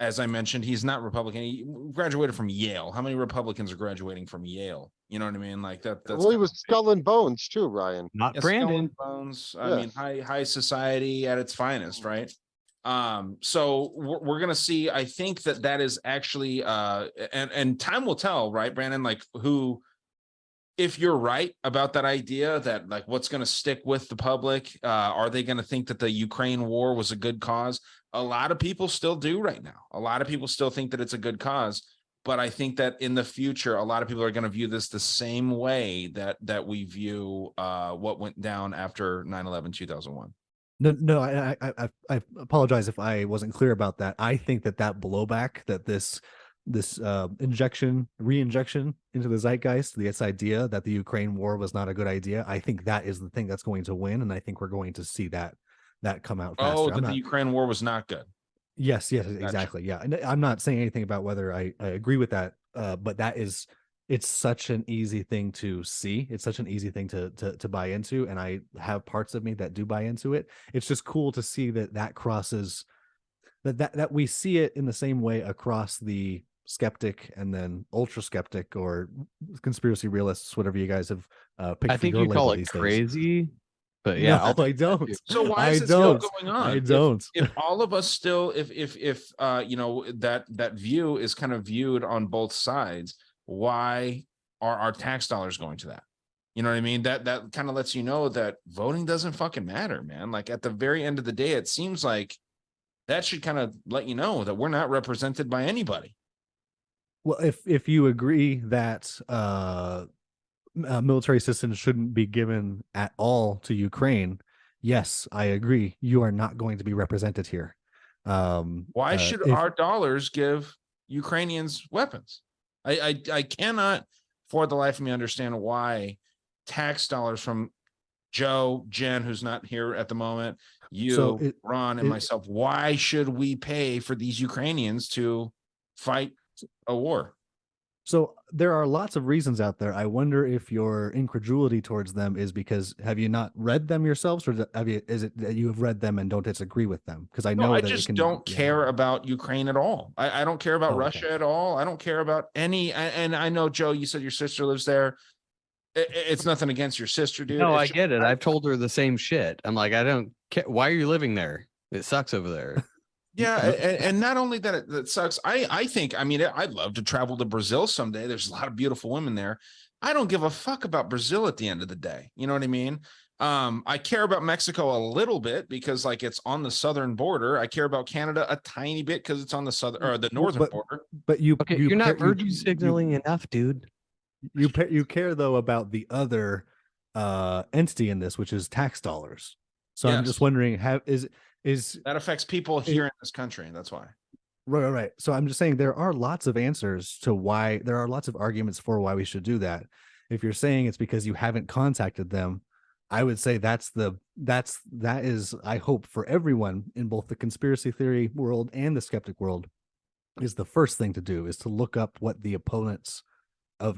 As I mentioned, he's not Republican. He graduated from Yale. How many Republicans are graduating from Yale? You know what I mean? Like that. That's well, he was Skull and Bones too, Ryan. Not Skull Brandon. and Bones. I mean, high society at its finest, right? So we're gonna see. I think that is actually and time will tell, right, Brandon? Like who. If you're right about that idea that like what's going to stick with the public, are they going to think that the Ukraine war was a good cause? A lot of people still do right now. A lot of people still think that it's a good cause, but I think that in the future, a lot of people are going to view this the same way that we view what went down after 9/11, 2001. No, I apologize if I wasn't clear about that. I think that blowback, that this re-injection into the zeitgeist, this idea that the Ukraine war was not a good idea, I think that is the thing that's going to win, and I think we're going to see that come out faster. The Ukraine war was not good. Yes, exactly. Yeah, and I'm not saying anything about whether I agree with that, but it's such an easy thing to see. It's such an easy thing to buy into, and I have parts of me that do buy into it. It's just cool to see that crosses that we see it in the same way across the skeptic and then ultra skeptic or conspiracy realists, whatever you guys have picked. I think you call it crazy, but yeah, no, I don't. So why is it still going on? I don't. If all of us still, if that view is kind of viewed on both sides, why are our tax dollars going to that? You know what I mean? That kind of lets you know that voting doesn't fucking matter, man. Like at the very end of the day, it seems like that should kind of let you know that we're not represented by anybody. Well, if you agree that military assistance shouldn't be given at all to Ukraine, yes, I agree. You are not going to be represented here. Why should our dollars give Ukrainians weapons? I cannot, for the life of me, understand why tax dollars from Joe, Jen, who's not here at the moment, Ron, and myself, why should we pay for these Ukrainians to fight a war? So there are lots of reasons out there. I wonder if your incredulity towards them is because have you not read them yourselves, or is it that you have read them and don't disagree with them? Because I know I just don't care about Ukraine at all. I don't care about Russia at all. I don't care about any. And I know, Joe, you said your sister lives there. It's nothing against your sister, dude. No, I get it. I've told her the same shit. I'm like, I don't care. Why are you living there? It sucks over there. Yeah, and not only that, that sucks. I think, I mean, I'd love to travel to Brazil someday. There's a lot of beautiful women there. I don't give a fuck about Brazil at the end of the day. You know what I mean? I care about Mexico a little bit because like it's on the southern border. I care about Canada a tiny bit because it's on the southern or the northern border. But you're not virtue signaling enough, dude. You care though about the other entity in this, which is tax dollars. So I'm just wondering, is that affects people here in this country, and that's why. Right. So I'm just saying there are lots of answers to why, there are lots of arguments for why we should do that. If you're saying it's because you haven't contacted them, I would say that is, I hope for everyone in both the conspiracy theory world and the skeptic world, is the first thing to do is to look up what the opponents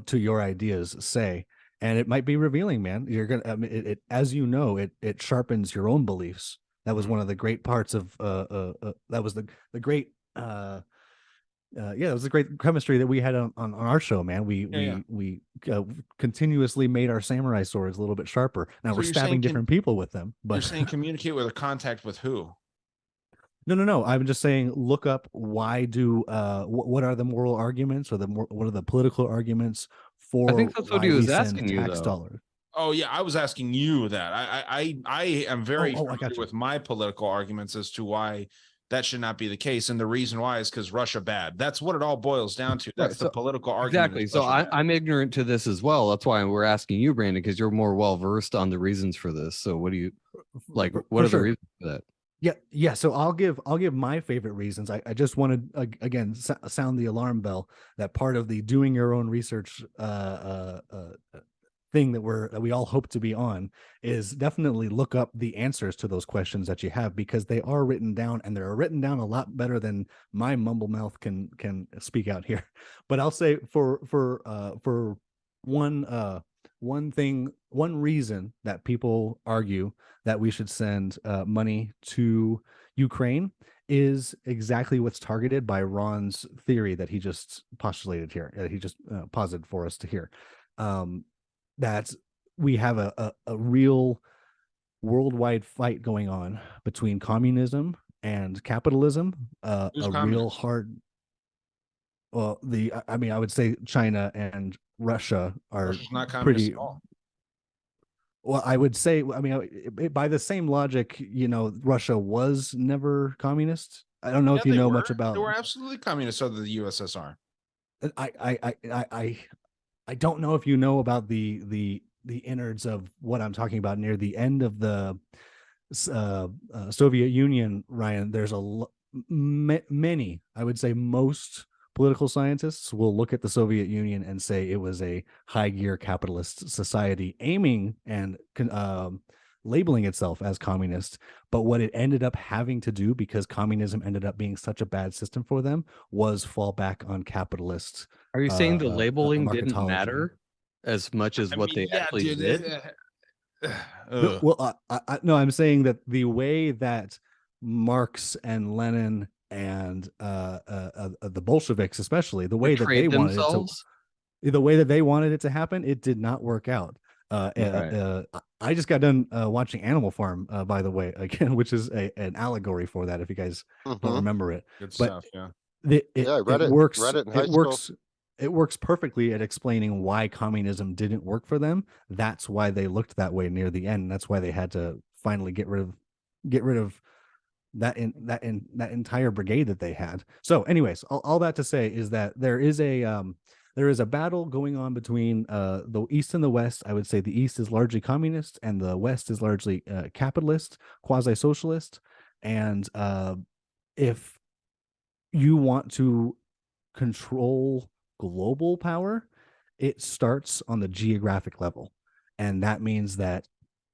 to your ideas say. And it might be revealing, man. You're gonna, I mean, it as you know, it sharpens your own beliefs. That was one of the great parts of that was the great it was a great chemistry that we had on our show, man. We continuously made our samurai swords a little bit sharper. Now So we're you're stabbing saying different people with them. You're But saying communicate with a contact with who? no. I'm just saying, look up why do what are the moral arguments or what are the political arguments for? I think that's what why he was we send asking you, tax though. dollars. Oh yeah, I was asking you that. I am very I familiar got you. with my political arguments as to why that should not be the case, and the reason why is because Russia bad. That's what it all boils down to. That's Right, the so- political argument. Exactly. is So Russia bad. I'm ignorant to this as well. That's why we're asking you, Brandon, because you're more well versed on the reasons for this. So what do you like? What are the reasons for that? Yeah. So I'll give my favorite reasons. I just wanted again sound the alarm bell that part of the doing your own research thing that we all hope to be on is definitely look up the answers to those questions that you have, because they are written down, and they're written down a lot better than my mumble mouth can speak out here. But I'll say for one reason that people argue that we should send money to Ukraine is exactly what's targeted by Ron's theory that he just postulated here, that he just posited for us to hear. That we have a real worldwide fight going on between communism and capitalism. Who's A communist? real hard. Well, I would say China and Russia are Russia's not communist pretty. at all. Well, I would say, by the same logic, Russia was never communist. I don't know Yeah, if you they know were. much about. They were absolutely communist under the USSR. I don't know if you know about the innards of what I'm talking about. Near the end of the Soviet Union, Ryan, there's many, I would say most political scientists will look at the Soviet Union and say it was a high gear capitalist society aiming and labeling itself as communist. But what it ended up having to do, because communism ended up being such a bad system for them, was fall back on capitalist. Are you saying the labeling didn't marketology. matter as much as what they actually did? No, no, I'm saying that the way that Marx and Lenin and the Bolsheviks, especially the way that they wanted it to happen, it did not work out. I just got done watching Animal Farm, by the way, again, which is an allegory for that. If you guys don't remember it, Good but stuff. Yeah. I read it. Works. Read it in high school. It works perfectly at explaining why communism didn't work for them. That's why they looked that way near the end. That's why they had to finally get rid of that entire brigade that they had. So, anyways, all that to say is that there is a battle going on between the East and the West. I would say the East is largely communist, and the West is largely capitalist, quasi-socialist. And if you want to control global power, it starts on the geographic level, and that means that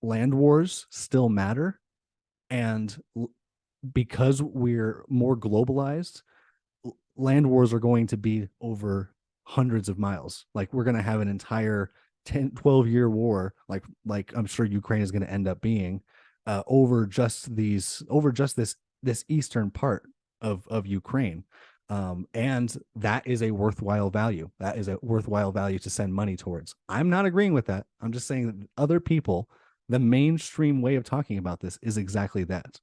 land wars still matter. And because we're more globalized, land wars are going to be over hundreds of miles. Like, we're going to have an entire 10-12 year war, like I'm sure Ukraine is going to end up being, over just this eastern part of Ukraine. And that is a worthwhile value. That is a worthwhile value to send money towards. I'm not agreeing with that. I'm just saying that other people, the mainstream way of talking about this is exactly that.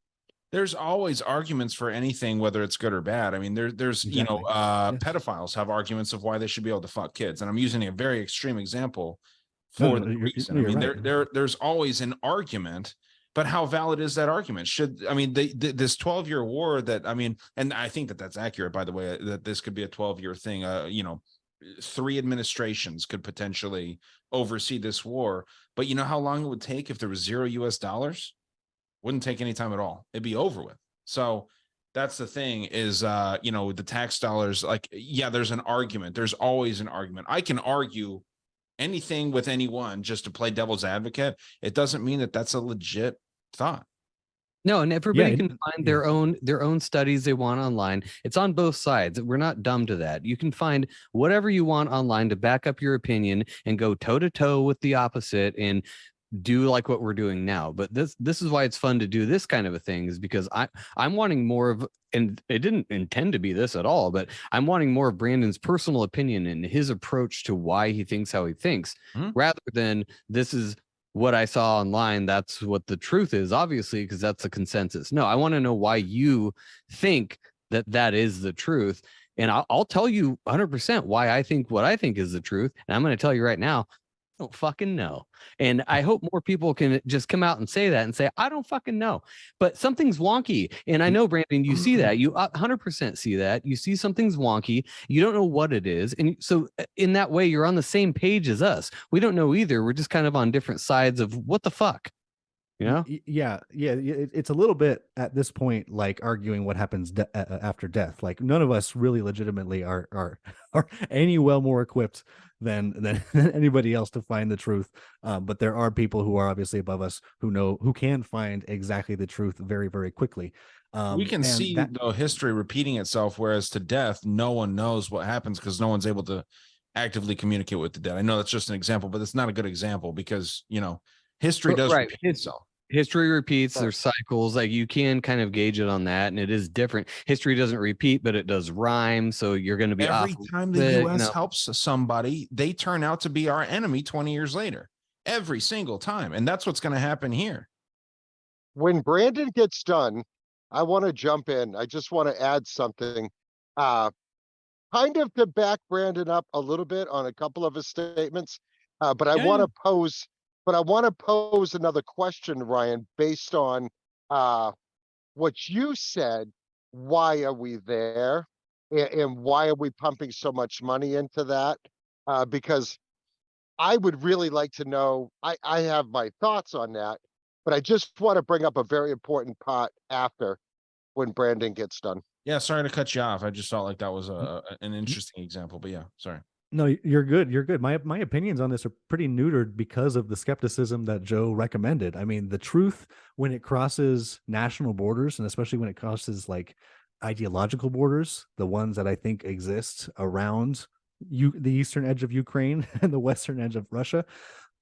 there's always arguments for anything, whether it's good or bad. I mean, there's you know, Exactly. Yes. pedophiles have arguments of why they should be able to fuck kids, and I'm using a very extreme example No, for no, the you're, reason. no, I you're mean, right. there's always an argument, but how valid is that argument? Should I mean this 12-year war that I mean, and I think that that's accurate, by the way, that this could be a 12-year thing. You know, 3 administrations could potentially oversee this war, but you know how long it would take if there was $0 US? Wouldn't take any time at all. It'd be over with. So that's the thing is, you know, the tax dollars, like, yeah, there's an argument. There's always an argument. I can argue anything with anyone just to play devil's advocate. It doesn't mean that that's a legit thought. No, and everybody Yeah, can find their own studies they want online. It's on both sides. We're not dumb to that. You can find whatever you want online to back up your opinion and go toe to toe with the opposite and do like what we're doing now. But this is why it's fun to do this kind of a thing, is because I'm wanting more of, and it didn't intend to be this at all, but I'm wanting more of Brandon's personal opinion and his approach to why he thinks how he thinks, rather than this is what I saw online, that's what the truth is, obviously, because that's the consensus. No, I want to know why you think that that is the truth. And I'll tell you 100% why I think what I think is the truth. And I'm going to tell you right now, I don't fucking know. And I hope more people can just come out and say that and say, I don't fucking know. But something's wonky. And I know, Brandon, you see that. You 100% see that. You see something's wonky. You don't know what it is. And so in that way, you're on the same page as us. We don't know either. We're just kind of on different sides of what the fuck. You know? Yeah. It's a little bit at this point like arguing what happens after death. Like none of us really legitimately are any well more equipped than anybody else to find the truth. But there are people who are obviously above us who can find exactly the truth very, very quickly. We can see though history repeating itself, whereas to death, no one knows what happens because no one's able to actively communicate with the dead. I know that's just an example, but it's not a good example because, you know, history does repeat itself. History repeats. There's cycles. Like you can kind of gauge it on that, and it is different. History doesn't repeat, but it does rhyme. So you're going to be every time the U.S. helps somebody, they turn out to be our enemy 20 years later. Every single time, and that's what's going to happen here. When Brandon gets done, I want to jump in. I just want to add something, kind of to back Brandon up a little bit on a couple of his statements. But I want to pose. But I want to pose another question, Ryan, based on what you said. Why are we there? And why are we pumping so much money into that? Because I would really like to know, I have my thoughts on that, but I just want to bring up a very important part after when Brandon gets done. Yeah, sorry to cut you off. I just felt like that was an interesting example, but yeah, sorry. No, you're good. You're good. My opinions on this are pretty neutered because of the skepticism that Joe recommended. I mean, the truth, when it crosses national borders, and especially when it crosses like ideological borders, the ones that I think exist around the eastern edge of Ukraine and the western edge of Russia,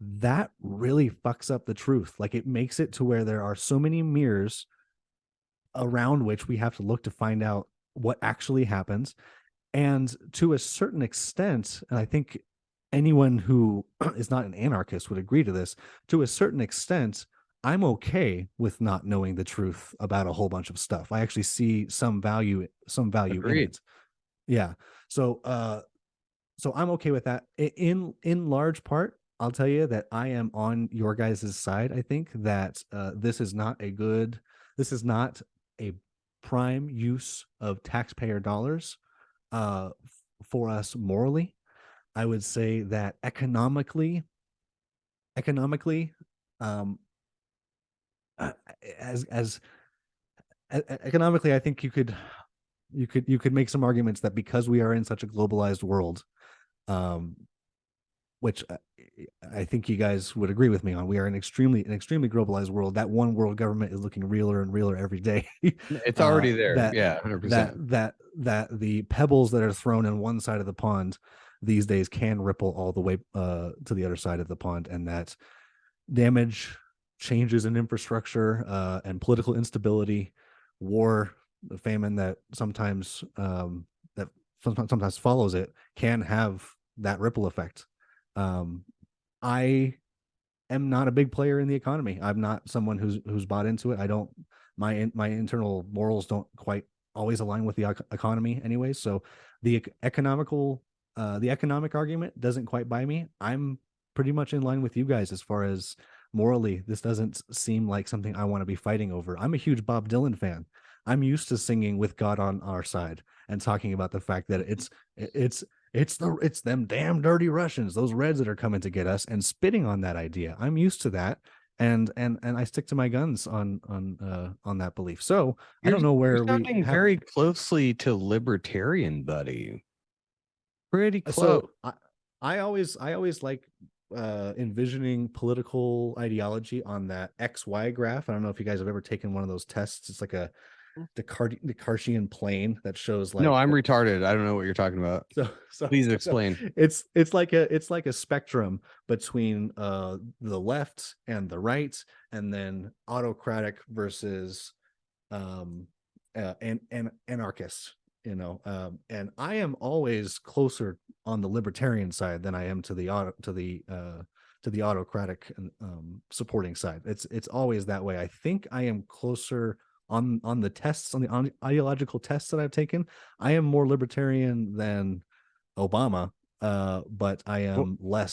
that really fucks up the truth. Like it makes it to where there are so many mirrors around which we have to look to find out what actually happens. And to a certain extent, and I think anyone who is not an anarchist would agree to this, to a certain extent, I'm okay with not knowing the truth about a whole bunch of stuff. I actually see some value in it. Yeah. So I'm okay with that. In large part, I'll tell you that I am on your guys' side. I think that this is not a prime use of taxpayer dollars for us morally. I would say that economically, economically, I think you could make some arguments that because we are in such a globalized world, which I think you guys would agree with me on, we are in an extremely globalized world. That one world government is looking realer and realer every day. It's already there. 100%. That the pebbles that are thrown in one side of the pond these days can ripple all the way to the other side of the pond, and that damage, changes in infrastructure, and political instability, war, the famine that sometimes follows it, can have that ripple effect. I am not a big player in the economy. I'm not someone who's bought into it. I don't my internal morals don't quite always align with the economy anyway. So the economic argument doesn't quite buy me. I'm pretty much in line with you guys as far as morally. This doesn't seem like something I want to be fighting over. I'm a huge Bob Dylan fan. I'm used to singing with God on our side and talking about the fact that it's them damn dirty Russians, those Reds that are coming to get us, and spitting on that idea. I'm used to that, and I stick to my guns on that belief. So I don't know where you're sounding very closely to libertarian, buddy. Pretty close. So I always like envisioning political ideology on that XY graph. I don't know if you guys have ever taken one of those tests. It's like a Descartesian plane that shows like. No, I'm retarded. I don't know what you're talking about. So please explain. It's like a spectrum between the left and the right, and then autocratic versus anarchist. And I am always closer on the libertarian side than I am to the autocratic supporting side. It's always that way. I think I am closer on the tests, on the ideological tests that I've taken. I am more libertarian than Obama, but I am I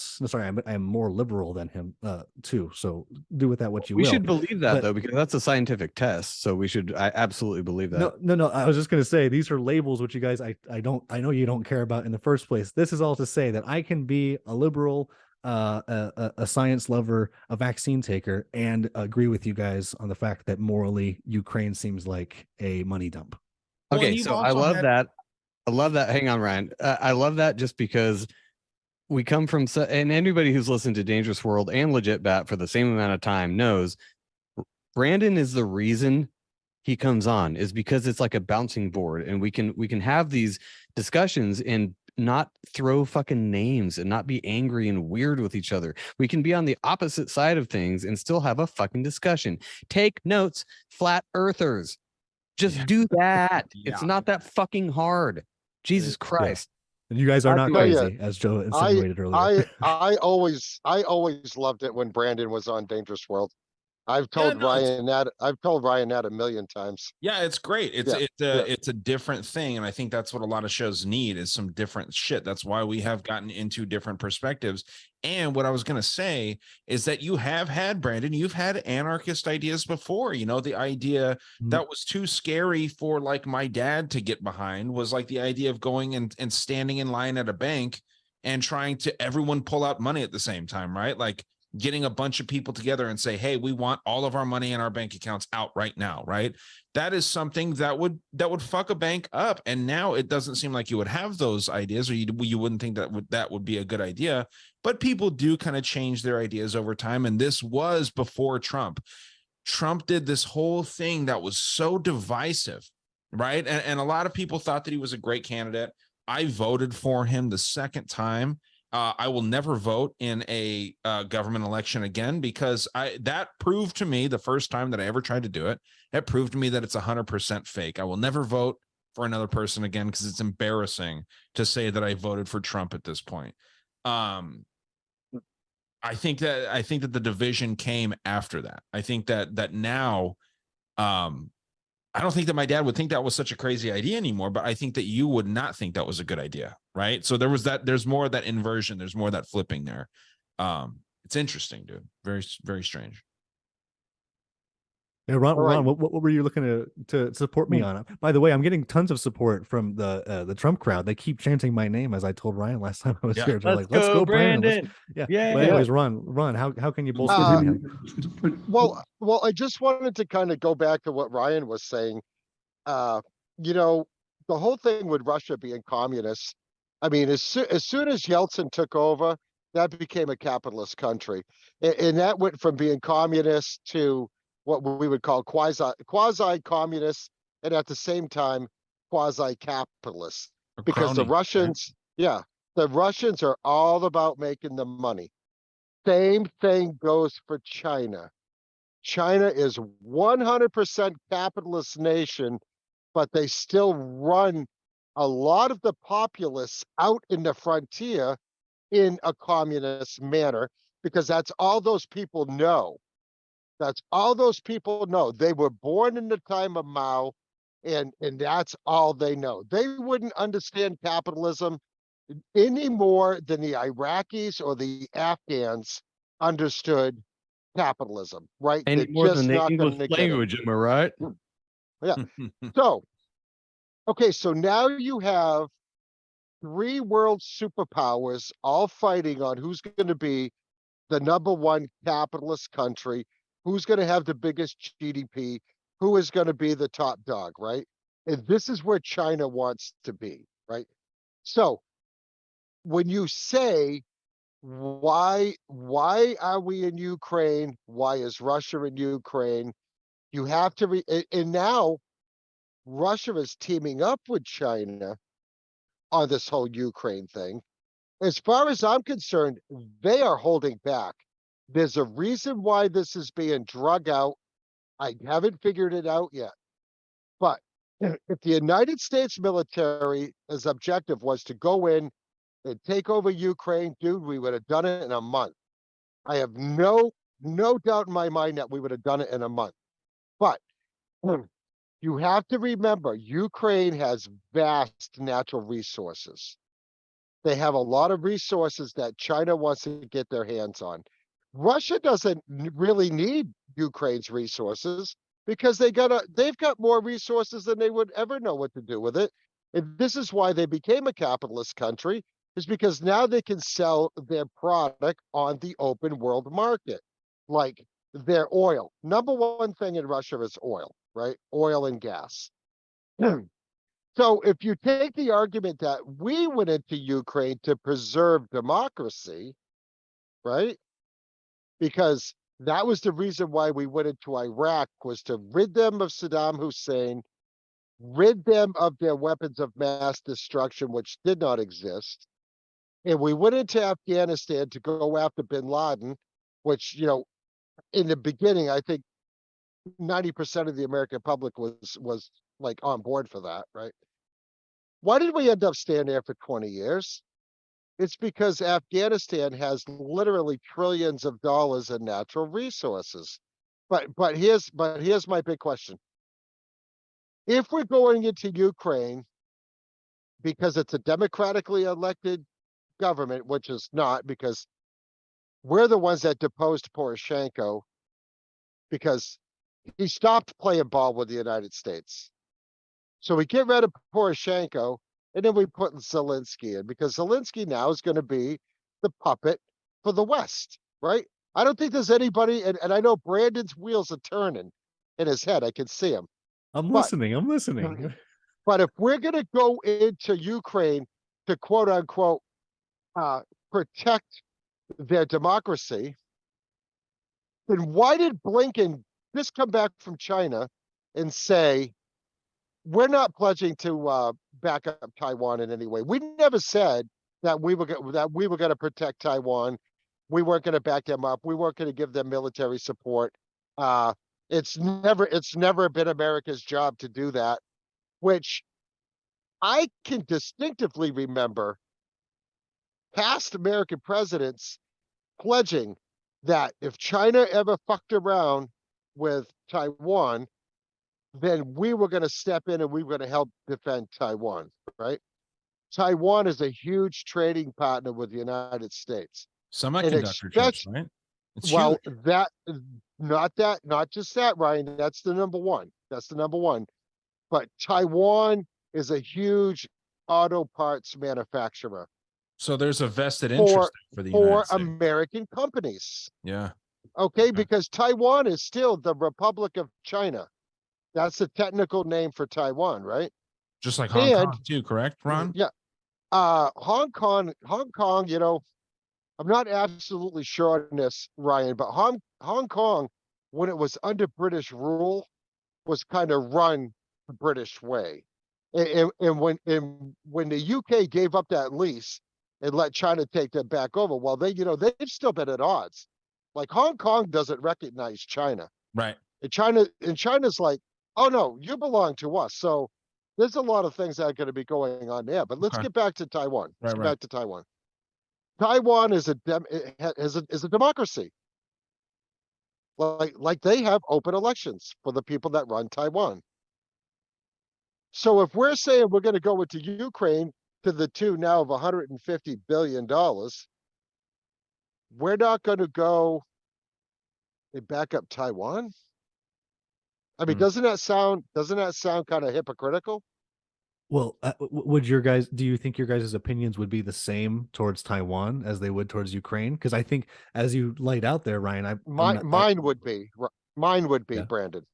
am more liberal than him too. So do with that what you will. We should believe that though, because that's a scientific test. So I absolutely believe that. No. I was just going to say, these are labels which you guys I know you don't care about in the first place. This is all to say that I can be a liberal, a science lover, a vaccine taker, and agree with you guys on the fact that morally Ukraine seems like a money dump. Okay, so I love that. I love that. Hang on, Ryan. I love that just because we come from, and anybody who's listened to Dangerous World and Legit Bat for the same amount of time knows Brandon is the reason he comes on, is because it's like a bouncing board, and we can have these discussions and not throw fucking names and not be angry and weird with each other. We can be on the opposite side of things and still have a fucking discussion. Take notes, flat earthers. Just do that. It's not that fucking hard. Jesus Christ. And you guys are not crazy, as Joe insinuated earlier. I always loved it when Brandon was on Dangerous World. I've told Ryan that a million times. Yeah, it's great. It's a different thing, and I think that's what a lot of shows need, is some different shit. That's why we have gotten into different perspectives. And what I was going to say is that you have had, Brandon, you've had anarchist ideas before. The idea that was too scary for like my dad to get behind was like the idea of going and standing in line at a bank and trying to everyone pull out money at the same time, right? Like getting a bunch of people together and say, hey, we want all of our money in our bank accounts out right now, right? That is something that would fuck a bank up. And now it doesn't seem like you would have those ideas, or you wouldn't think that would be a good idea. But people do kind of change their ideas over time. And this was before Trump. Trump did this whole thing that was so divisive, right? And a lot of people thought that he was a great candidate. I voted for him the second time. I will never vote in a government election again, because that proved to me the first time that I ever tried to do it. It proved to me that it's 100% fake. I will never vote for another person again, because it's embarrassing to say that I voted for Trump at this point. I think that the division came after that. I think that now, I don't think that my dad would think that was such a crazy idea anymore, but I think that you would not think that was a good idea, right? So there's more of that inversion, there's more of that flipping there. It's interesting, dude. Very, very strange. Yeah, Ron, what were you looking to support me on? By the way, I'm getting tons of support from the Trump crowd. They keep chanting my name, as I told Ryan last time I was here. They're like, let's go, Brandon. Well, anyways, Ron, how can you bolster him? Well, I just wanted to kind of go back to what Ryan was saying. The whole thing with Russia being communist, I mean, as soon as Yeltsin took over, that became a capitalist country. And that went from being communist to what we would call quasi-communist, and at the same time, quasi-capitalist. Because the Russians are all about making the money. Same thing goes for China. China is 100% capitalist nation, but they still run a lot of the populace out in the frontier in a communist manner, because that's all those people know. That's all those people know. They were born in the time of Mao, and that's all they know. They wouldn't understand capitalism any more than the Iraqis or the Afghans understood capitalism, right? Any They're more than just the not English going to get it. language, am I right? Yeah. So, okay, so now you have three world superpowers all fighting on who's going to be the number one capitalist country, who's going to have the biggest GDP, who is going to be the top dog, right? And this is where China wants to be, right? So when you say why are we in Ukraine? Why is Russia in Ukraine? You have to and now Russia is teaming up with China on this whole Ukraine thing. As far as I'm concerned, they are holding back. There's a reason why this is being drug out. I haven't figured it out yet. But if the United States military's objective was to go in and take over Ukraine, dude, we would have done it in a month. I have no doubt in my mind that we would have done it in a month. But you have to remember, Ukraine has vast natural resources. They have a lot of resources that China wants to get their hands on. Russia doesn't really need Ukraine's resources because they've got more resources than they would ever know what to do with it. And this is why they became a capitalist country, is because now they can sell their product on the open world market, like their oil. Number one thing in Russia is oil, right? Oil and gas. So if you take the argument that we went into Ukraine to preserve democracy, right? Because that was the reason why we went into Iraq, was to rid them of Saddam Hussein, rid them of their weapons of mass destruction, which did not exist. And we went into Afghanistan to go after bin Laden, which, in the beginning, I think 90% of the American public was like on board for that, right? Why did we end up staying there for 20 years? It's because Afghanistan has literally trillions of dollars in natural resources. But here's my big question. If we're going into Ukraine because it's a democratically elected government, which is not, because we're the ones that deposed Poroshenko because he stopped playing ball with the United States. So we get rid of Poroshenko, and then we put Zelensky in, because Zelensky now is going to be the puppet for the West, right? I don't think there's anybody, and I know Brandon's wheels are turning in his head. I can see him. I'm listening. But if we're going to go into Ukraine to quote unquote protect their democracy, then why did Blinken just come back from China and say, we're not pledging to back up Taiwan in any way? We never said that we were going to protect Taiwan. We weren't going to back them up. We weren't going to give them military support. It's never been America's job to do that, which I can distinctively remember past American presidents pledging that if China ever fucked around with Taiwan, then we were going to step in and we were going to help defend Taiwan, right? Taiwan is a huge trading partner with the United States. Semiconductor chips, right? It's Well, huge. not just that, Ryan. That's the number one. But Taiwan is a huge auto parts manufacturer So there's a vested interest for the United States. American companies. Yeah. Okay, because Taiwan is still the Republic of China. That's the technical name for Taiwan, right? Just like Hong Kong too, correct, Ron? Yeah. Hong Kong, I'm not absolutely sure on this, Ryan, but Hong Kong, when it was under British rule, was kind of run the British way. And when the UK gave up that lease and let China take that back over, well, they've still been at odds. Like Hong Kong doesn't recognize China. Right. And China's like, oh no, you belong to us. So there's a lot of things that are going to be going on there. But let's get back to Taiwan. Let's get back to Taiwan. Taiwan is a democracy. Like they have open elections for the people that run Taiwan. So if we're saying we're going to go into Ukraine to the tune now of $150 billion, we're not going to go and back up Taiwan. I mean, doesn't that sound kind of hypocritical? Well, would your guys? Do you think your guys' opinions would be the same towards Taiwan as they would towards Ukraine? Because I think, as you laid out there, Ryan, Mine would be yeah. Brandon.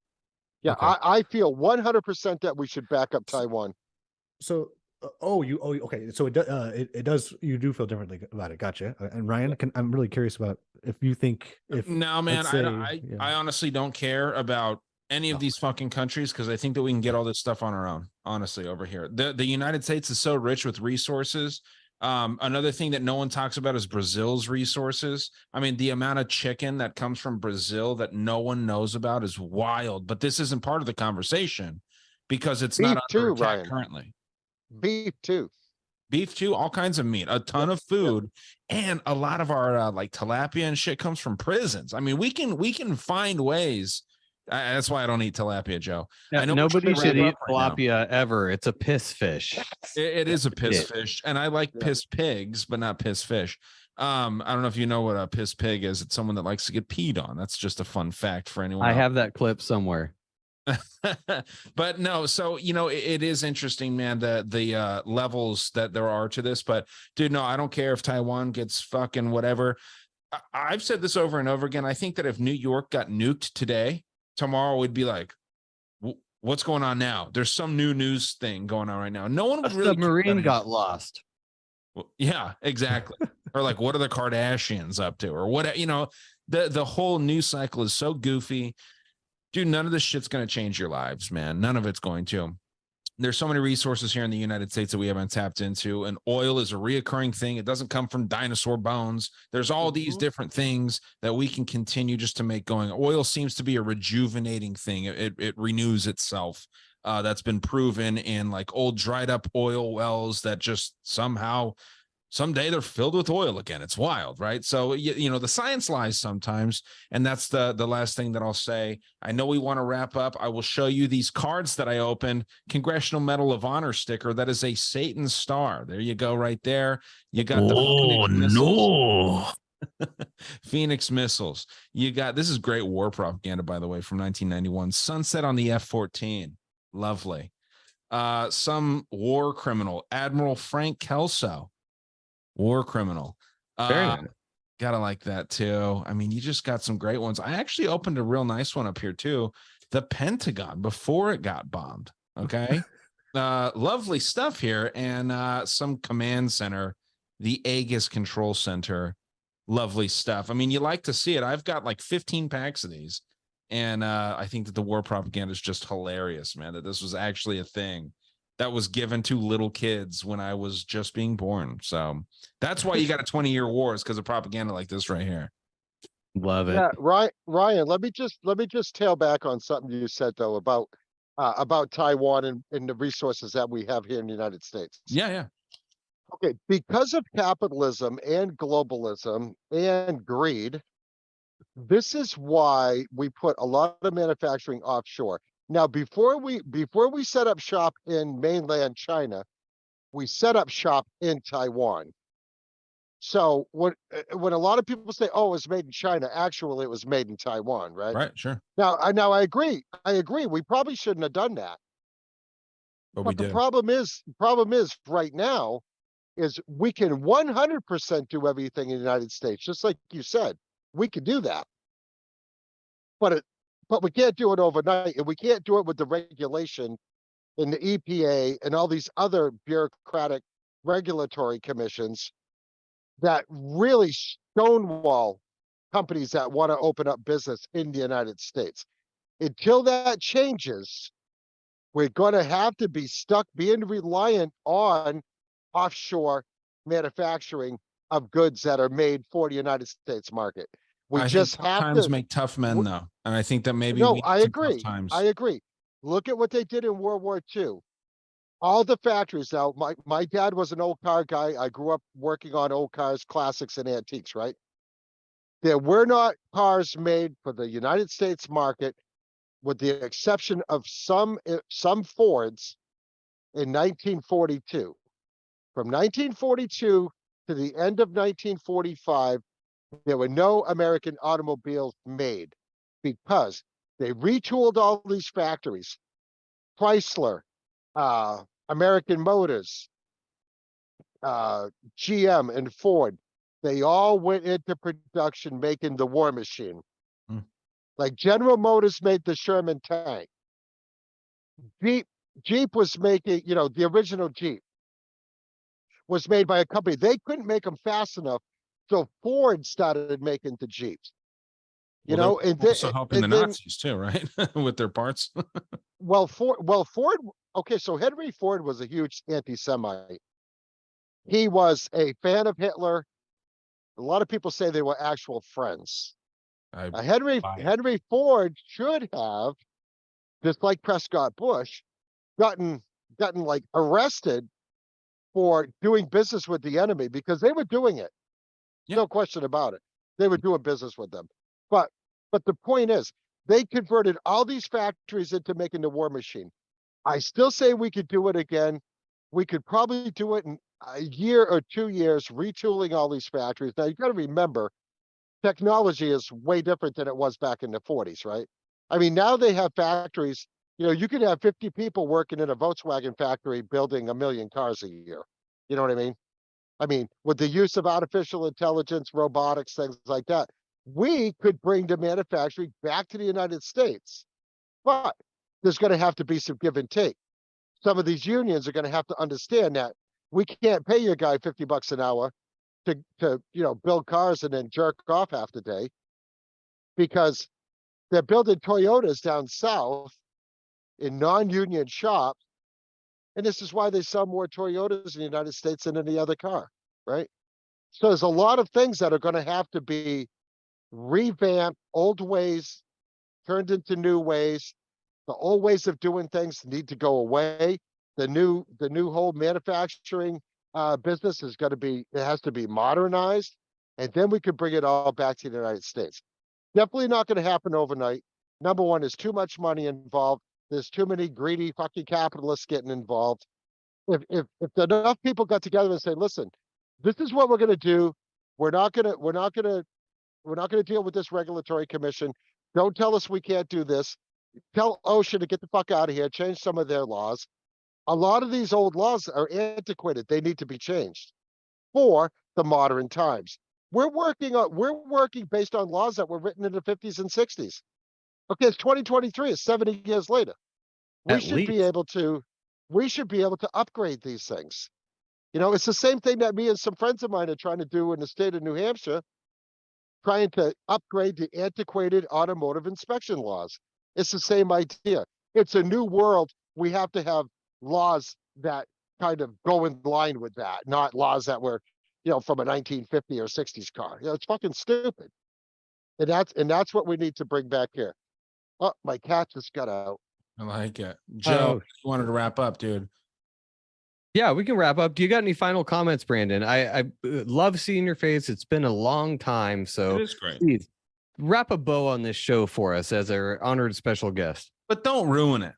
Yeah, Okay. I feel 100% that we should back up Taiwan. So, okay. So it does. You do feel differently about it. Gotcha. And Ryan, I'm really curious about if you think No, man, let's say, I honestly don't care about any of these fucking countries because I think that we can get all this stuff on our own. Honestly, over here, the United States is so rich with resources. Another thing that no one talks about is Brazil's resources. I mean, the amount of chicken that comes from Brazil that no one knows about is wild. But this isn't part of the conversation because it's not under attack currently. Beef too, all kinds of meat, a ton of food, and a lot of our like tilapia and shit comes from prisons. I mean, we can find ways. That's why I don't eat tilapia, Joe. Yeah, I know nobody should eat tilapia ever. It's a piss fish. It is a piss fish, and I like piss pigs, but not piss fish. I don't know if you know what a piss pig is. It's someone that likes to get peed on. That's just a fun fact for anyone. I have that clip somewhere. But no, so it is interesting, man, the levels that there are to this. But dude, no, I don't care if Taiwan gets fucking whatever. I've said this over and over again. I think that if New York got nuked today, tomorrow we'd be like, what's going on now? There's some new news thing going on right now. No one would really. Submarine got lost. Well, yeah, exactly. Or like, what are the Kardashians up to? Or what, the whole news cycle is so goofy. Dude, none of this shit's going to change your lives, man. None of it's going to. There's so many resources here in the United States that we haven't tapped into, and oil is a reoccurring thing. It doesn't come from dinosaur bones. There's all these different things that we can continue just to make going. Oil seems to be a rejuvenating thing. It renews itself. That's been proven in like old dried up oil wells that just someday they're filled with oil again. It's wild, right? So, the science lies sometimes. And that's the last thing that I'll say. I know we want to wrap up. I will show you these cards that I opened. Congressional Medal of Honor sticker. That is a Satan star. There you go right there. You got Phoenix missiles. You got, this is great war propaganda, by the way, from 1991. Sunset on the F-14. Lovely. Some war criminal, Admiral Frank Kelso. War criminal. Very nice. Gotta like that too. I mean, you just got some great ones. I actually opened a real nice one up here too. The Pentagon before it got bombed. Okay. Lovely stuff here. And some command center, the Aegis Control Center. Lovely stuff. I mean, you like to see it. I've got like 15 packs of these. And I think that the war propaganda is just hilarious, man, that this was actually a thing that was given to little kids when I was just being born. So that's why you got a 20-year war, is because of propaganda like this right here. Love it. Yeah, Ryan, let me just tail back on something you said though about Taiwan and the resources that we have here in the United States. Yeah. Okay, because of capitalism and globalism and greed, this is why we put a lot of manufacturing offshore. Now, before we set up shop in mainland China, we set up shop in Taiwan. So when a lot of people say, "Oh, it was made in China," actually it was made in Taiwan, right? Right, sure. Now I agree. We probably shouldn't have done that. But we did. The problem is right now is we can 100% do everything in the United States, just like you said. We could do that, but we can't do it overnight, and we can't do it with the regulation in the EPA and all these other bureaucratic regulatory commissions that really stonewall companies that want to open up business in the United States. Until that changes, we're going to have to be stuck being reliant on offshore manufacturing of goods that are made for the United States market. I just have to make tough men, though, and I think that maybe I agree. I agree. Look at what they did in World War II. All the factories. Now, my dad was an old car guy. I grew up working on old cars, classics, and antiques. Right. There were not cars made for the United States market, with the exception of some Fords in 1942. From 1942 to the end of 1945, there were no American automobiles made because they retooled all these factories. Chrysler, American Motors, GM, and Ford, they all went into production making the war machine. Like General Motors made the Sherman tank. Jeep was making, the original Jeep was made by a company. They couldn't make them fast enough, so Ford started making the Jeeps. And also helping the Nazis too, right? With their parts. Ford. Okay, so Henry Ford was a huge anti-Semite. He was a fan of Hitler. A lot of people say they were actual friends. Henry Ford should have, just like Prescott Bush, gotten like arrested for doing business with the enemy, because they were doing it. No question about it. They were doing business with them. But the point is, they converted all these factories into making the war machine. I still say we could do it again. We could probably do it in a year or 2 years, retooling all these factories. Now, you got to remember, technology is way different than it was back in the 40s, right? I mean, now they have factories, you could have 50 people working in a Volkswagen factory building 1 million cars a year. You know what I mean? I mean, with the use of artificial intelligence, robotics, things like that, we could bring the manufacturing back to the United States. But there's going to have to be some give and take. Some of these unions are going to have to understand that we can't pay your guy $50 an hour to build cars and then jerk off half the day, because they're building Toyotas down south in non-union shops, and this is why they sell more Toyotas in the United States than any other car, right? So there's a lot of things that are going to have to be revamped, old ways turned into new ways. The old ways of doing things need to go away. The new whole manufacturing business it has to be modernized, and then we could bring it all back to the United States. Definitely not going to happen overnight. Number one, there's too much money involved. There's too many greedy fucking capitalists getting involved. If enough people got together and say, listen, this is what we're going to do. We're not going to deal with this regulatory commission. Don't tell us we can't do this. Tell OSHA to get the fuck out of here. Change some of their laws. A lot of these old laws are antiquated. They need to be changed for the modern times. We're working based on laws that were written in the 50s and 60s. Okay, it's 2023. It's 70 years later. We should be able to upgrade these things. It's the same thing that me and some friends of mine are trying to do in the state of New Hampshire, trying to upgrade the antiquated automotive inspection laws. It's the same idea. It's a new world. We have to have laws that kind of go in line with that, not laws that were, from a 1950 or 60s car. It's fucking stupid. And that's what we need to bring back here. Oh, my cat just got out. I like it. Joe, you wanted to wrap up, dude. Yeah, we can wrap up. Do you got any final comments, Brandon? I love seeing your face. It's been a long time. So it is great. Please wrap a bow on this show for us as our honored special guest. But don't ruin it.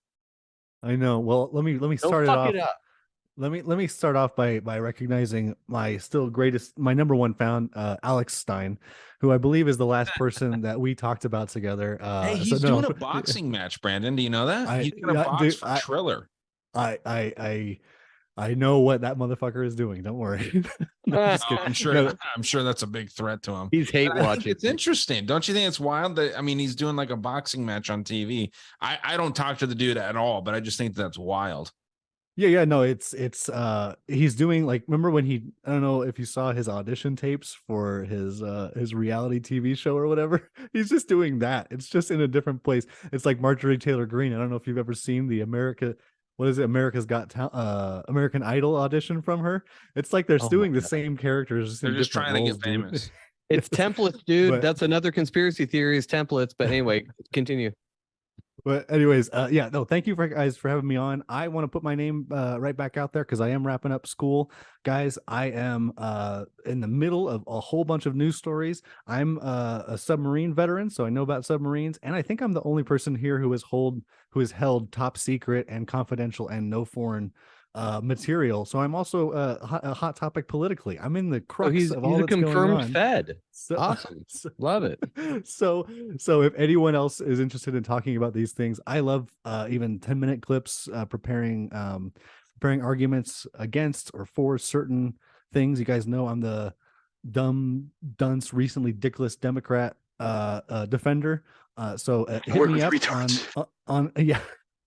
I know. Well, let me start Don't it fuck off. Let me start off by recognizing my number one fan, Alex Stein, who I believe is the last person that we talked about together. Hey, he's doing a boxing match, Brandon. Do you know that? He's gonna box for Triller. I know what that motherfucker is doing. Don't worry. I'm sure that's a big threat to him. He's hate watching. It's interesting. Don't you think it's wild that, he's doing like a boxing match on TV. I don't talk to the dude at all, but I just think that's wild. Yeah, no, it's he's doing, like, remember when I don't know if you saw his audition tapes for his reality TV show or whatever. He's just doing that. It's just in a different place. It's like Marjorie Taylor Greene. I don't know if you've ever seen the American Idol audition from her. It's like they're doing the same characters. They're just trying to get famous. It's templates, dude. That's another conspiracy theory is templates. But anyway, continue. But anyways, yeah, no, thank you guys for having me on. I want to put my name right back out there because I am wrapping up school. Guys, I am in the middle of a whole bunch of news stories. I'm a submarine veteran, so I know about submarines, and I think I'm the only person here who has held top secret and confidential and no foreign material. So I'm also a hot topic politically. I'm in the crux of all he's a that's going confirmed on. Fed. So, Awesome. Love it. So if anyone else is interested in talking about these things, I love even 10-minute clips preparing arguments against or for certain things. You guys know I'm the dumb, dunce, recently dickless Democrat defender. So hit me up on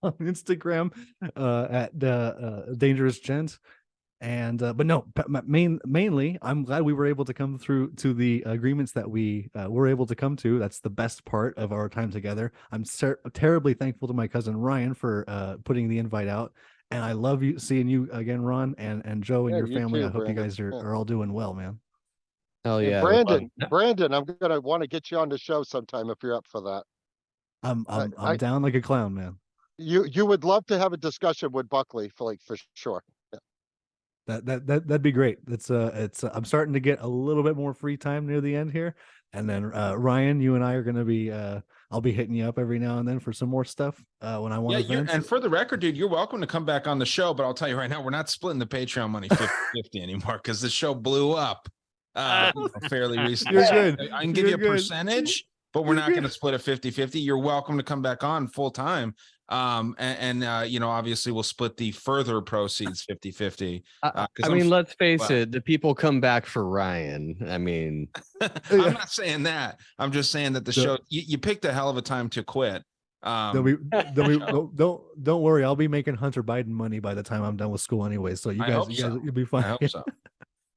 on Instagram at dangerous gent. And but no, mainly I'm glad we were able to come through to the agreements that we were able to come to. That's the best part of our time together. I'm terribly thankful to my cousin Ryan for putting the invite out, and I love seeing you again, Ron, and Joe and your family. Too, I hope Brandon. you guys are all doing well, man. Hell Hey, yeah. Brandon, I'm gonna want to get you on the show sometime if you're up for that. I'm down like a clown, man. You would love to have a discussion with Buckley for sure. That'd be great. It's I'm starting to get a little bit more free time near the end here, and then Ryan, you and I are going to be I'll be hitting you up every now and then for some more stuff when I want events. And for the record, dude, you're welcome to come back on the show, but I'll tell you right now, we're not splitting the Patreon money 50-50 anymore because the show blew up fairly recently. You're good. I can give you a percentage, but we're not going to split it 50-50. You're welcome to come back on full time. Obviously we'll split the further proceeds 50-50. I mean, let's face it, the people come back for Ryan. I mean, I'm not saying that. I'm just saying that the show you picked a hell of a time to quit. Don't worry, I'll be making Hunter Biden money by the time I'm done with school anyway. So you'll be fine. I hope so.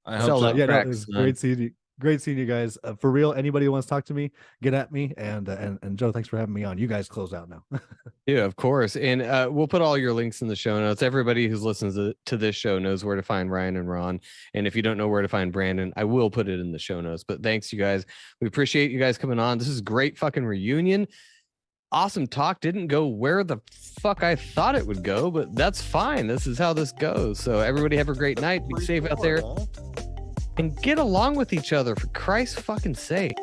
I hope so. Yeah, no, it was great seeing you. Great seeing you guys. For real, anybody who wants to talk to me, get at me. And Joe, thanks for having me on. You guys close out now. Yeah, of course. And we'll put all your links in the show notes. Everybody who's listens to this show knows where to find Ryan and Ron. And if you don't know where to find Brandon, I will put it in the show notes. But thanks, you guys. We appreciate you guys coming on. This is great fucking reunion. Awesome talk. Didn't go where the fuck I thought it would go, but that's fine. This is how this goes. So everybody have a great night. Be safe out there. And get along with each other, for Christ's fucking sake.